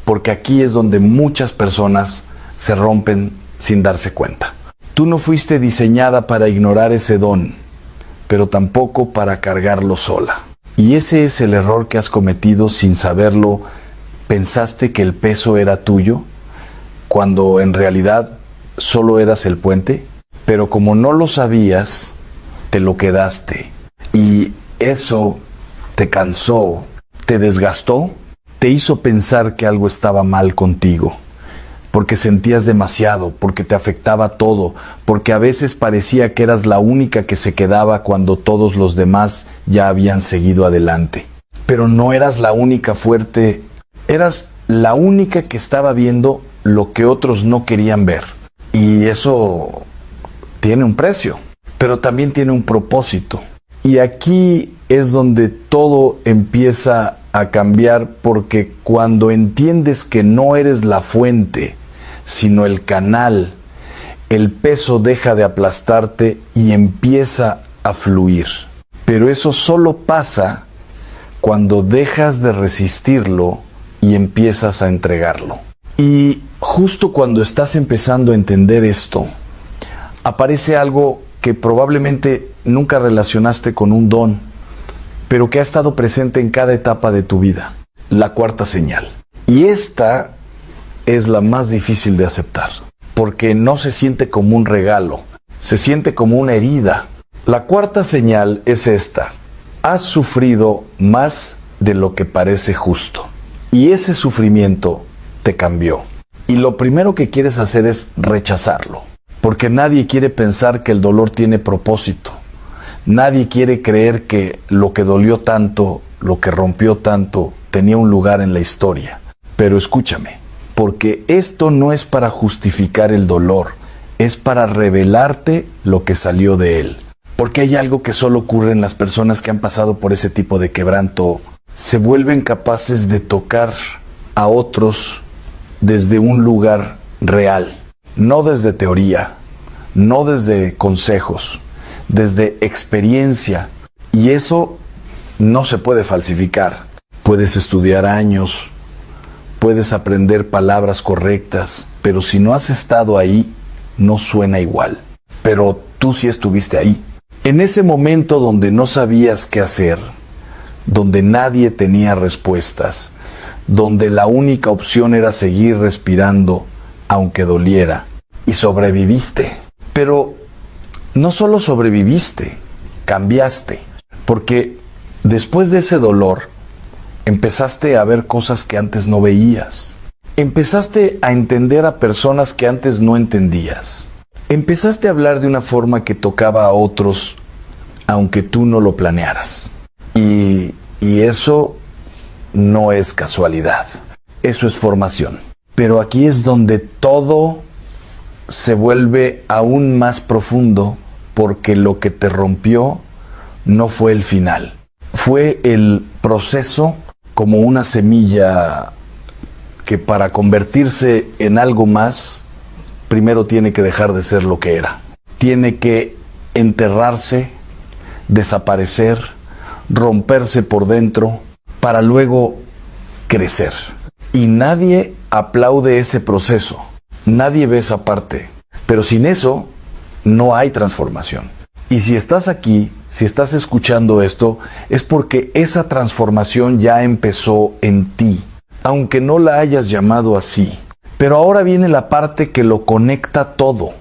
A: porque aquí es donde muchas personas se rompen sin darse cuenta. Tú no fuiste diseñada para ignorar ese don, pero tampoco para cargarlo sola. Y ese es el error que has cometido sin saberlo. Pensaste que el peso era tuyo, cuando en realidad solo eras el puente, pero como no lo sabías, te lo quedaste. Y eso te cansó, te desgastó, te hizo pensar que algo estaba mal contigo, porque sentías demasiado, porque te afectaba todo, porque a veces parecía que eras la única que se quedaba cuando todos los demás ya habían seguido adelante. Pero no eras la única fuerte, eras la única que estaba viendo lo que otros no querían ver. Y eso tiene un precio, pero también tiene un propósito. Y aquí es donde todo empieza a cambiar, porque cuando entiendes que no eres la fuente, sino el canal, el peso deja de aplastarte y empieza a fluir. Pero eso solo pasa cuando dejas de resistirlo y empiezas a entregarlo. Y justo cuando estás empezando a entender esto, aparece algo que probablemente nunca relacionaste con un don, pero que ha estado presente en cada etapa de tu vida: la cuarta señal. Y esta es la más difícil de aceptar, porque no se siente como un regalo, se siente como una herida. La cuarta señal es esta: has sufrido más de lo que parece justo, y ese sufrimiento te cambió. Y lo primero que quieres hacer es rechazarlo, porque nadie quiere pensar que el dolor tiene propósito. Nadie quiere creer que lo que dolió tanto, lo que rompió tanto, tenía un lugar en la historia. Pero escúchame, porque esto no es para justificar el dolor, es para revelarte lo que salió de él. Porque hay algo que solo ocurre en las personas que han pasado por ese tipo de quebranto: se vuelven capaces de tocar a otros desde un lugar real, no desde teoría, no desde consejos, desde experiencia. Y eso no se puede falsificar. Puedes estudiar años, puedes aprender palabras correctas, pero si no has estado ahí, no suena igual. Pero tú sí estuviste ahí. En ese momento donde no sabías qué hacer, donde nadie tenía respuestas, donde la única opción era seguir respirando, aunque doliera, y sobreviviste. Pero no solo sobreviviste, cambiaste, porque después de ese dolor, empezaste a ver cosas que antes no veías. Empezaste a entender a personas que antes no entendías. Empezaste a hablar de una forma que tocaba a otros, aunque tú no lo planearas. Y eso no es casualidad, eso es formación. Pero aquí es donde todo se vuelve aún más profundo, porque lo que te rompió no fue el final. Fue el proceso, como una semilla que para convertirse en algo más, primero tiene que dejar de ser lo que era. Tiene que enterrarse, desaparecer, romperse por dentro, para luego crecer. Y nadie aplaude ese proceso, nadie ve esa parte. Pero sin eso, no hay transformación. Y si estás aquí, si estás escuchando esto, es porque esa transformación ya empezó en ti, aunque no la hayas llamado así. Pero ahora viene la parte que lo conecta todo,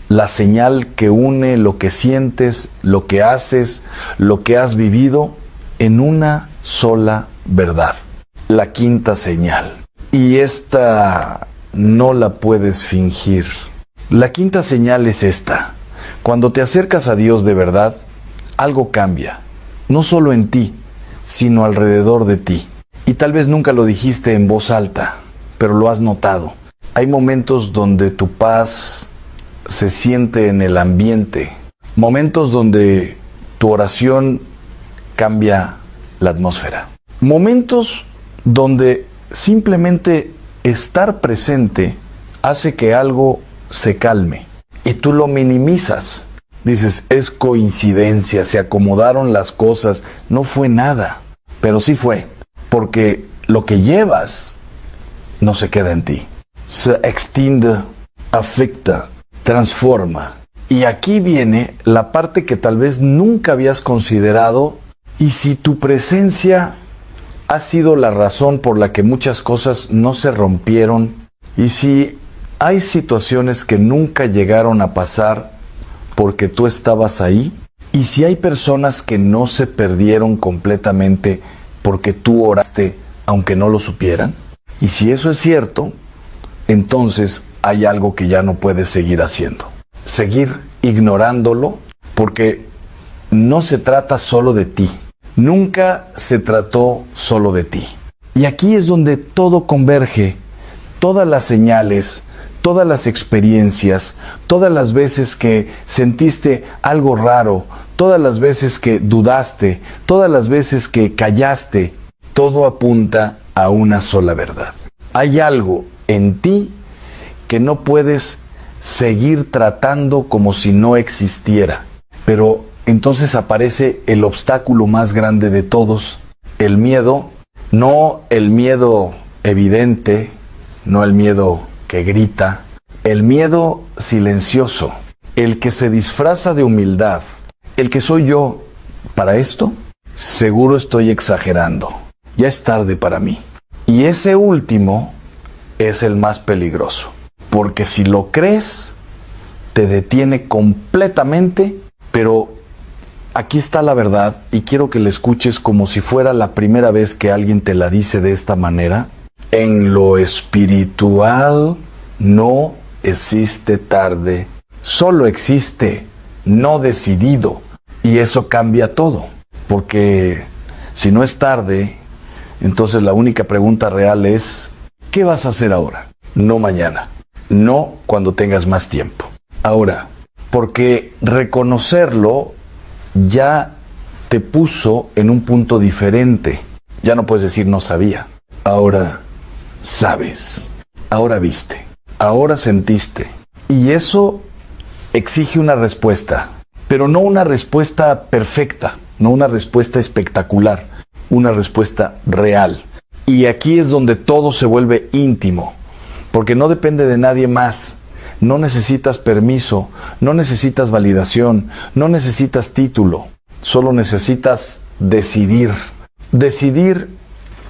A: la señal que une lo que sientes, lo que haces, lo que has vivido en una sola verdad, la quinta señal. Y esta no la puedes fingir. La quinta señal es esta. Cuando te acercas a Dios de verdad, algo cambia, no solo en ti, sino alrededor de ti. Y tal vez nunca lo dijiste en voz alta, pero lo has notado. Hay momentos donde tu paz se siente en el ambiente, momentos donde tu oración cambia la atmósfera, momentos donde simplemente estar presente hace que algo se calme y tú lo minimizas. Dices, es coincidencia, se acomodaron las cosas, no fue nada, pero sí fue, porque lo que llevas no se queda en ti, se extiende, afecta, transforma. Y aquí viene la parte que tal vez nunca habías considerado, y si tu presencia ha sido la razón por la que muchas cosas no se rompieron, y si hay situaciones que nunca llegaron a pasar porque tú estabas ahí, y si hay personas que no se perdieron completamente porque tú oraste aunque no lo supieran, y si eso es cierto, entonces hay algo que ya no puedes seguir haciendo. Seguir ignorándolo, porque no se trata solo de ti. Nunca se trató solo de ti. Y aquí es donde todo converge, todas las señales, todas las experiencias, todas las veces que sentiste algo raro, todas las veces que dudaste, todas las veces que callaste, todo apunta a una sola verdad. Hay algo en ti que no puedes seguir tratando como si no existiera. Pero entonces aparece el obstáculo más grande de todos, el miedo, no el miedo evidente, no el miedo que grita, el miedo silencioso, el que se disfraza de humildad, el que soy yo. ¿Para esto? Seguro estoy exagerando, ya es tarde para mí. Y ese último es el más peligroso, porque si lo crees, te detiene completamente. Pero aquí está la verdad, y quiero que la escuches como si fuera la primera vez que alguien te la dice de esta manera. En lo espiritual no existe tarde, solo existe no decidido. Y eso cambia todo, porque si no es tarde, entonces la única pregunta real es, ¿qué vas a hacer ahora? No mañana, no cuando tengas más tiempo. Ahora, porque reconocerlo ya te puso en un punto diferente. Ya no puedes decir no sabía. Ahora sabes, ahora viste, ahora sentiste. Y eso exige una respuesta, pero no una respuesta perfecta, no una respuesta espectacular, una respuesta real. Y aquí es donde todo se vuelve íntimo, porque no depende de nadie más. No necesitas permiso, no necesitas validación, no necesitas título, solo necesitas decidir. Decidir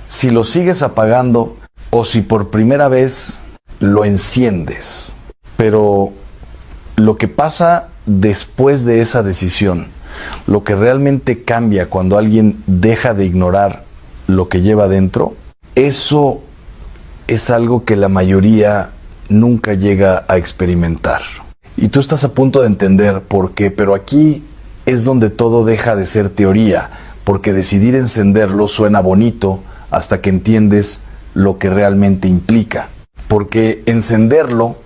A: si lo sigues apagando o si por primera vez lo enciendes. Pero lo que pasa después de esa decisión, lo que realmente cambia cuando alguien deja de ignorar lo que lleva dentro, eso es algo que la mayoría nunca llega a experimentar. Y tú estás a punto de entender por qué, pero aquí es donde todo deja de ser teoría, porque decidir encenderlo suena bonito hasta que entiendes lo que realmente implica. Porque encenderlo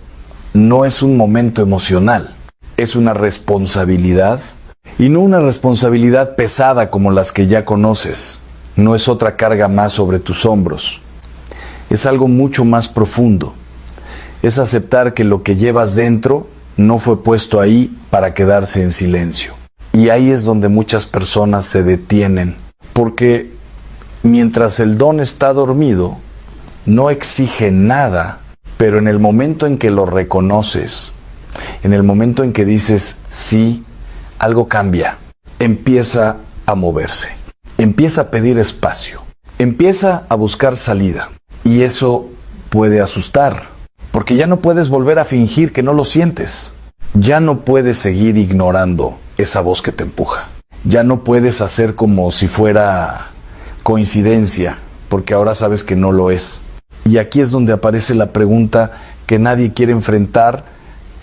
A: no es un momento emocional, es una responsabilidad, y no una responsabilidad pesada como las que ya conoces. No es otra carga más sobre tus hombros. Es algo mucho más profundo. Es aceptar que lo que llevas dentro no fue puesto ahí para quedarse en silencio. Y ahí es donde muchas personas se detienen, porque mientras el don está dormido, no exige nada, pero en el momento en que lo reconoces en el momento en que dices sí, algo cambia, empieza a moverse, empieza a pedir espacio, empieza a buscar salida. Y eso puede asustar, porque ya no puedes volver a fingir que no lo sientes. Ya no puedes seguir ignorando esa voz que te empuja. Ya no puedes hacer como si fuera coincidencia, porque ahora sabes que no lo es. Y aquí es donde aparece la pregunta que nadie quiere enfrentar,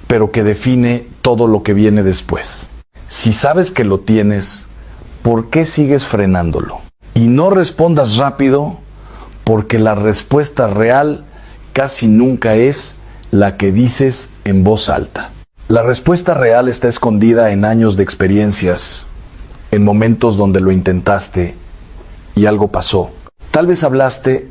A: pero que define todo lo que viene después. Si sabes que lo tienes, ¿por qué sigues frenándolo? Y no respondas rápido, porque la respuesta real casi nunca es la que dices en voz alta. La respuesta real está escondida en años de experiencias, en momentos donde lo intentaste y algo pasó. Tal vez hablaste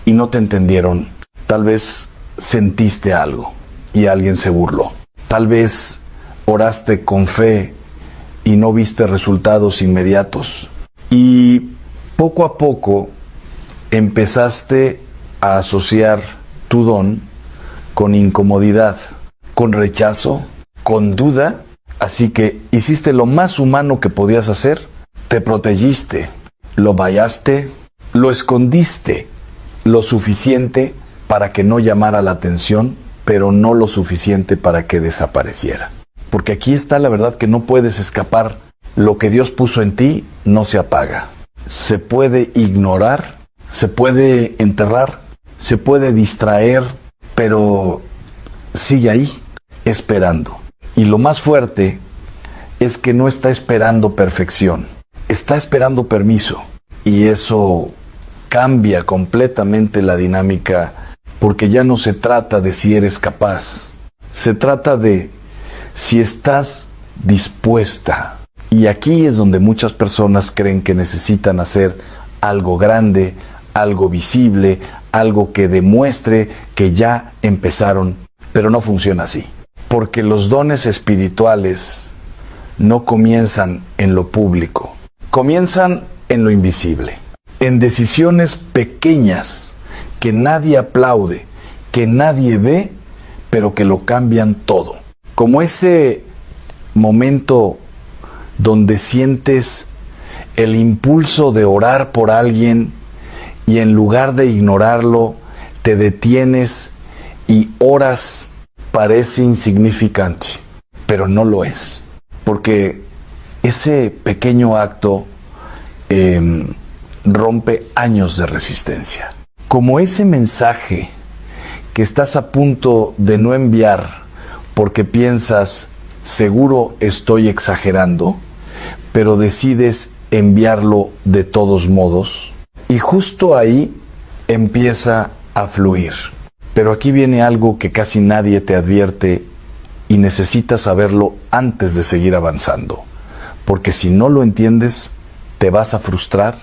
A: y no te entendieron. Tal vez sentiste algo y alguien se burló. Tal vez oraste con fe y no viste resultados inmediatos. Y poco a poco empezaste a asociar tu don con incomodidad, con rechazo, con duda. Así que hiciste lo más humano que podías hacer. Te protegiste, lo vallaste, lo escondiste lo suficiente para que no llamara la atención, pero no lo suficiente para que desapareciera. Porque aquí está la verdad que no puedes escapar. Lo que Dios puso en ti no se apaga. Se puede ignorar, se puede enterrar, se puede distraer, pero sigue ahí, esperando. Y lo más fuerte es que no está esperando perfección, está esperando permiso. Y eso cambia completamente la dinámica, porque ya no se trata de si eres capaz, se trata de si estás dispuesta. Y aquí es donde muchas personas creen que necesitan hacer algo grande, algo visible, algo que demuestre que ya empezaron, pero no funciona así. Porque los dones espirituales no comienzan en lo público, comienzan en lo invisible, en decisiones pequeñas que nadie aplaude, que nadie ve, pero que lo cambian todo. Como ese momento donde sientes el impulso de orar por alguien y en lugar de ignorarlo, te detienes y oras. Parece insignificante, pero no lo es, porque ese pequeño acto rompe años de resistencia. Como ese mensaje que estás a punto de no enviar porque piensas, seguro estoy exagerando, pero decides enviarlo de todos modos, y justo ahí empieza a fluir. Pero aquí viene algo que casi nadie te advierte y necesitas saberlo antes de seguir avanzando, porque si no lo entiendes, te vas a frustrar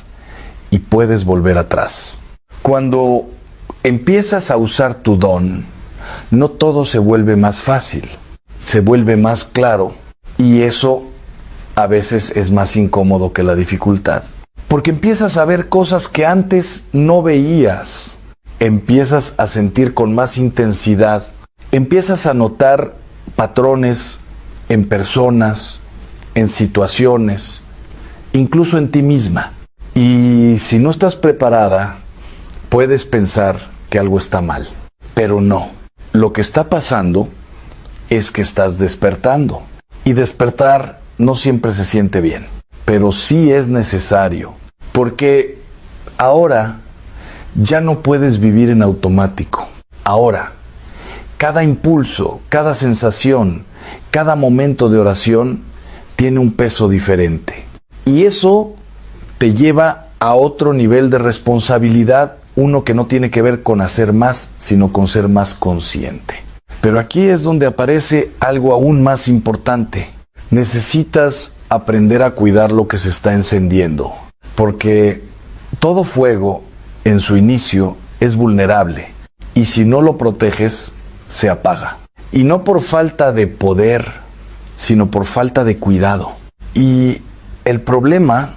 A: y puedes volver atrás. Cuando empiezas a usar tu don, no todo se vuelve más fácil, se vuelve más claro, y eso a veces es más incómodo que la dificultad, porque empiezas a ver cosas que antes no veías. Empiezas a sentir con más intensidad, empiezas a notar patrones en personas, en situaciones, incluso en ti misma. Y si no estás preparada, puedes pensar que algo está mal, pero no. Lo que está pasando es que estás despertando. Y despertar no siempre se siente bien, pero sí es necesario, porque ahora ya no puedes vivir en automático. Ahora, cada impulso, cada sensación, cada momento de oración tiene un peso diferente. Y eso te lleva a otro nivel de responsabilidad, uno que no tiene que ver con hacer más, sino con ser más consciente. Pero aquí es donde aparece algo aún más importante. Necesitas aprender a cuidar lo que se está encendiendo, porque todo fuego en su inicio es vulnerable, y si no lo proteges, se apaga. Y no por falta de poder, sino por falta de cuidado. Y el problema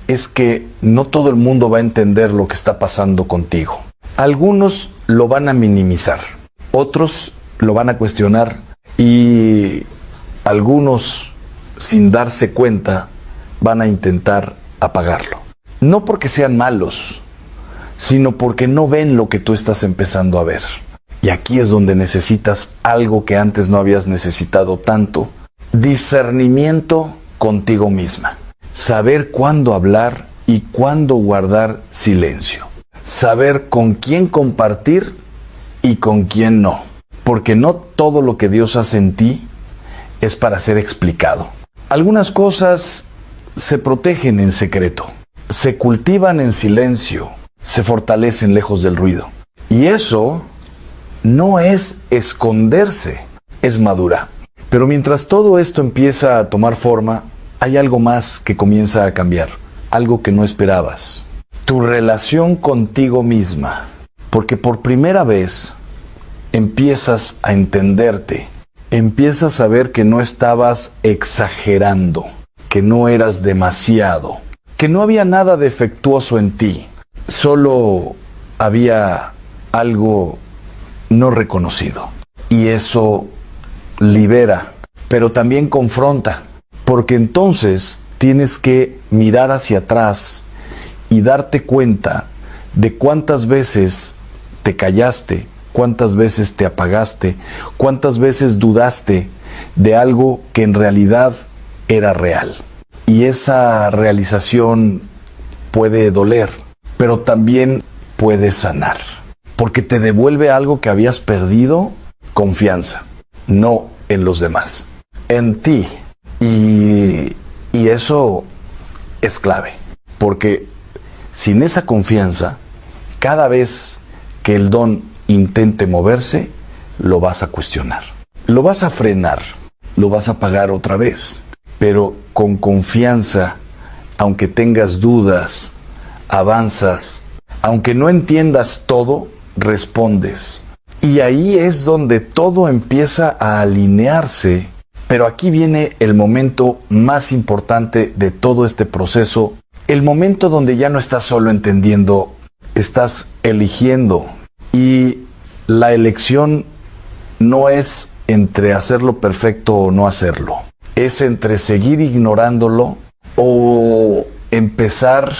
A: es que no todo el mundo va a entender lo que está pasando contigo. Algunos lo van a minimizar, otros lo van a cuestionar Y algunos, sin darse cuenta, van a intentar apagarlo. No porque sean malos, sino porque no ven lo que tú estás empezando a ver. Y aquí es donde necesitas algo que antes no habías necesitado tanto: discernimiento contigo misma. Saber cuándo hablar y cuándo guardar silencio. Saber con quién compartir y con quién no. Porque no todo lo que Dios hace en ti es para ser explicado. Algunas cosas se protegen en secreto, se cultivan en silencio, se fortalecen lejos del ruido. Y eso no es esconderse, es madura. Pero mientras todo esto empieza a tomar forma, hay algo más que comienza a cambiar, algo que no esperabas. Tu relación contigo misma, porque por primera vez empiezas a entenderte, empiezas a ver que no estabas exagerando, que no eras demasiado, que no había nada defectuoso en ti, solo había algo no reconocido. Y eso libera, pero también confronta, porque entonces tienes que mirar hacia atrás y darte cuenta de cuántas veces te callaste, cuántas veces te apagaste, cuántas veces dudaste de algo que en realidad era real. Y esa realización puede doler, pero también puede sanar, porque te devuelve algo que habías perdido: confianza, no en los demás, en ti. Y eso es clave, porque sin esa confianza, cada vez que el don intente moverse, lo vas a cuestionar, lo vas a frenar, lo vas a apagar otra vez. Pero con confianza, aunque tengas dudas, avanzas, aunque no entiendas todo, respondes. Y ahí es donde todo empieza a alinearse. Pero aquí viene el momento más importante de todo este proceso, el momento donde ya no estás solo entendiendo, estás eligiendo. Y la elección no es entre hacerlo perfecto o no hacerlo. Es entre seguir ignorándolo o empezar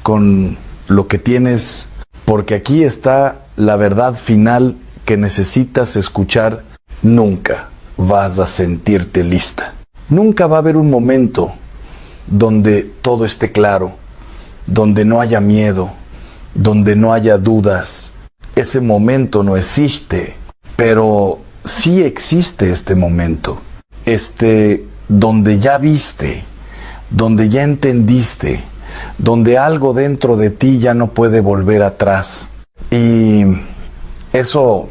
A: con lo que tienes, porque aquí está la verdad final que necesitas escuchar. Nunca vas a sentirte lista. Nunca va a haber un momento donde todo esté claro, donde no haya miedo, donde no haya dudas. Ese momento no existe, pero sí existe este momento. Donde ya viste, donde ya entendiste, donde algo dentro de ti ya no puede volver atrás. Y eso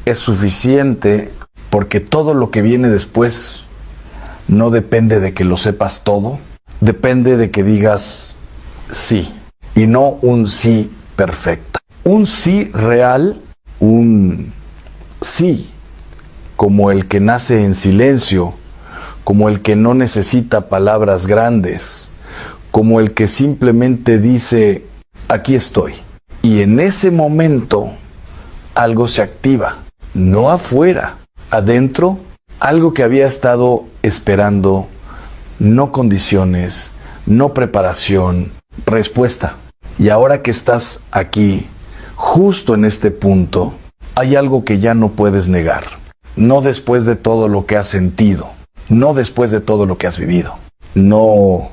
A: es suficiente, porque todo lo que viene después no depende de que lo sepas todo, depende de que digas sí, y no un sí perfecto. Un sí real, un sí como el que nace en silencio, como el que no necesita palabras grandes, como el que simplemente dice: aquí estoy. Y en ese momento algo se activa, no afuera, adentro, algo que había estado esperando, no condiciones, no preparación, respuesta. Y ahora que estás aquí, justo en este punto, hay algo que ya no puedes negar. No después de todo lo que has sentido, no después de todo lo que has vivido, no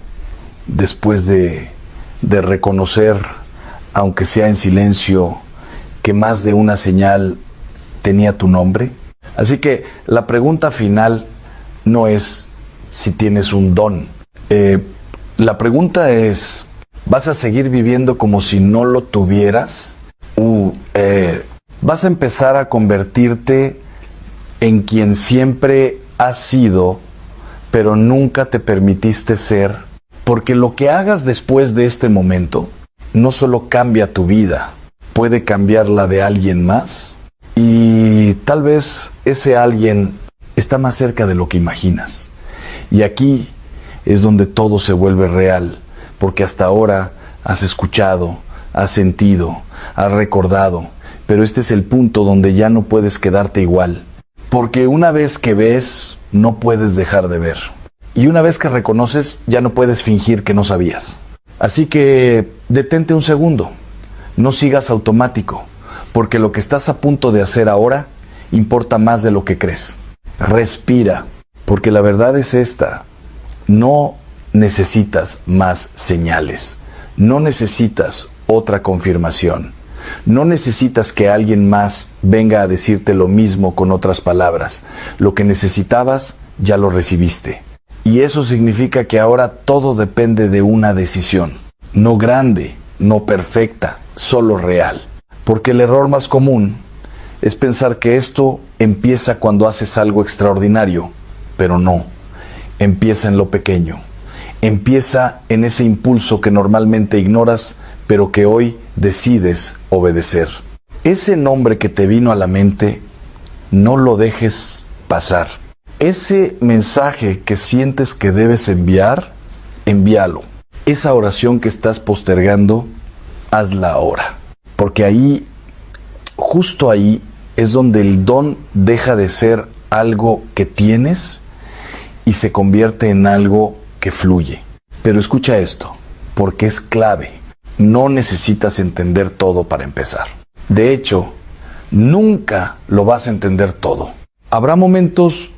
A: después de reconocer, aunque sea en silencio, que más de una señal tenía tu nombre. Así que la pregunta final no es si tienes un don. La pregunta es: ¿vas a seguir viviendo como si no lo tuvieras? ¿Vas a empezar a convertirte en quien siempre has sido, pero nunca te permitiste ser? Porque lo que hagas después de este momento no solo cambia tu vida, puede cambiar la de alguien más. Y tal vez ese alguien está más cerca de lo que imaginas. Y aquí es donde todo se vuelve real, porque hasta ahora has escuchado, has sentido, has recordado, pero este es el punto donde ya no puedes quedarte igual. Porque una vez que ves, no puedes dejar de ver. Y una vez que reconoces, ya no puedes fingir que no sabías. Así que detente un segundo. No sigas automático, porque lo que estás a punto de hacer ahora importa más de lo que crees. Respira, porque la verdad es esta. No necesitas más señales. No necesitas otra confirmación. No necesitas que alguien más venga a decirte lo mismo con otras palabras. Lo que necesitabas, ya lo recibiste. Y eso significa que ahora todo depende de una decisión. No grande, no perfecta, solo real. Porque el error más común es pensar que esto empieza cuando haces algo extraordinario, pero no. Empieza en lo pequeño. Empieza en ese impulso que normalmente ignoras, pero que hoy decides obedecer. Ese nombre que te vino a la mente, no lo dejes pasar. Ese mensaje que sientes que debes enviar, envíalo. Esa oración que estás postergando, hazla ahora. Porque ahí, justo ahí, es donde el don deja de ser algo que tienes y se convierte en algo que fluye. Pero escucha esto, porque es clave. No necesitas entender todo para empezar. De hecho, nunca lo vas a entender todo. Habrá momentos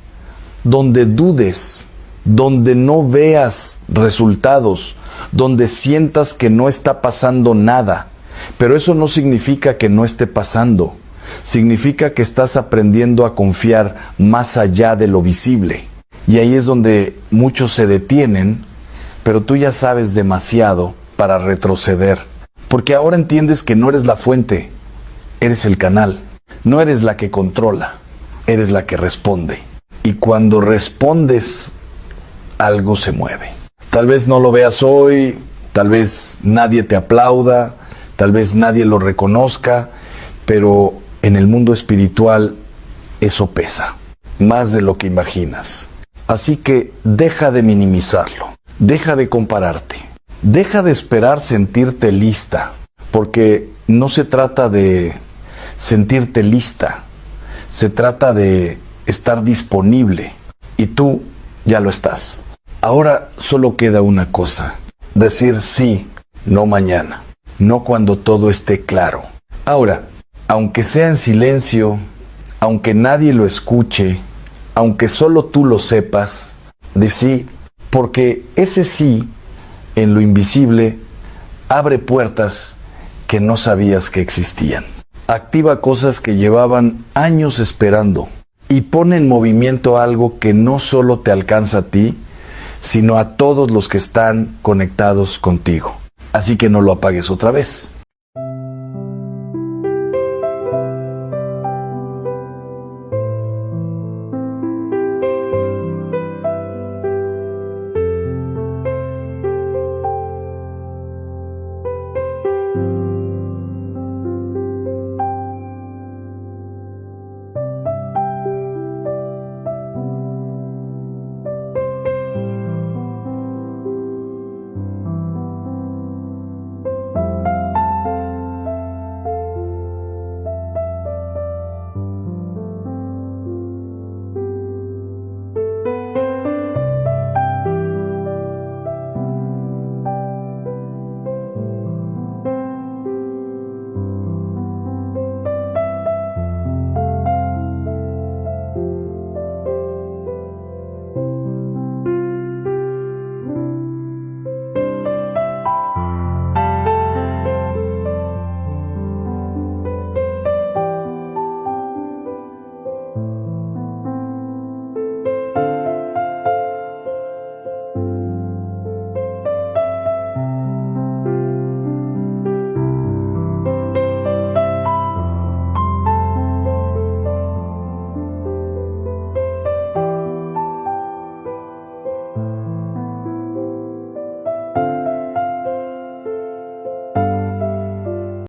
A: donde dudes, donde no veas resultados, donde sientas que no está pasando nada. Pero eso no significa que no esté pasando. Significa que estás aprendiendo a confiar más allá de lo visible. Y ahí es donde muchos se detienen, pero tú ya sabes demasiado para retroceder. Porque ahora entiendes que no eres la fuente, eres el canal. No eres la que controla, eres la que responde. Y cuando respondes, algo se mueve. Tal vez no lo veas hoy, tal vez nadie te aplauda, tal vez nadie lo reconozca, pero en el mundo espiritual eso pesa, más de lo que imaginas. Así que deja de minimizarlo, deja de compararte, deja de esperar sentirte lista, porque no se trata de sentirte lista, se trata de estar disponible, y tú ya lo estás. Ahora solo queda una cosa, decir sí, no mañana, no cuando todo esté claro. Ahora, aunque sea en silencio, aunque nadie lo escuche, aunque solo tú lo sepas, de sí, porque ese sí, en lo invisible, abre puertas que no sabías que existían. Activa cosas que llevaban años esperando y pone en movimiento algo que no solo te alcanza a ti, sino a todos los que están conectados contigo. Así que no lo apagues otra vez.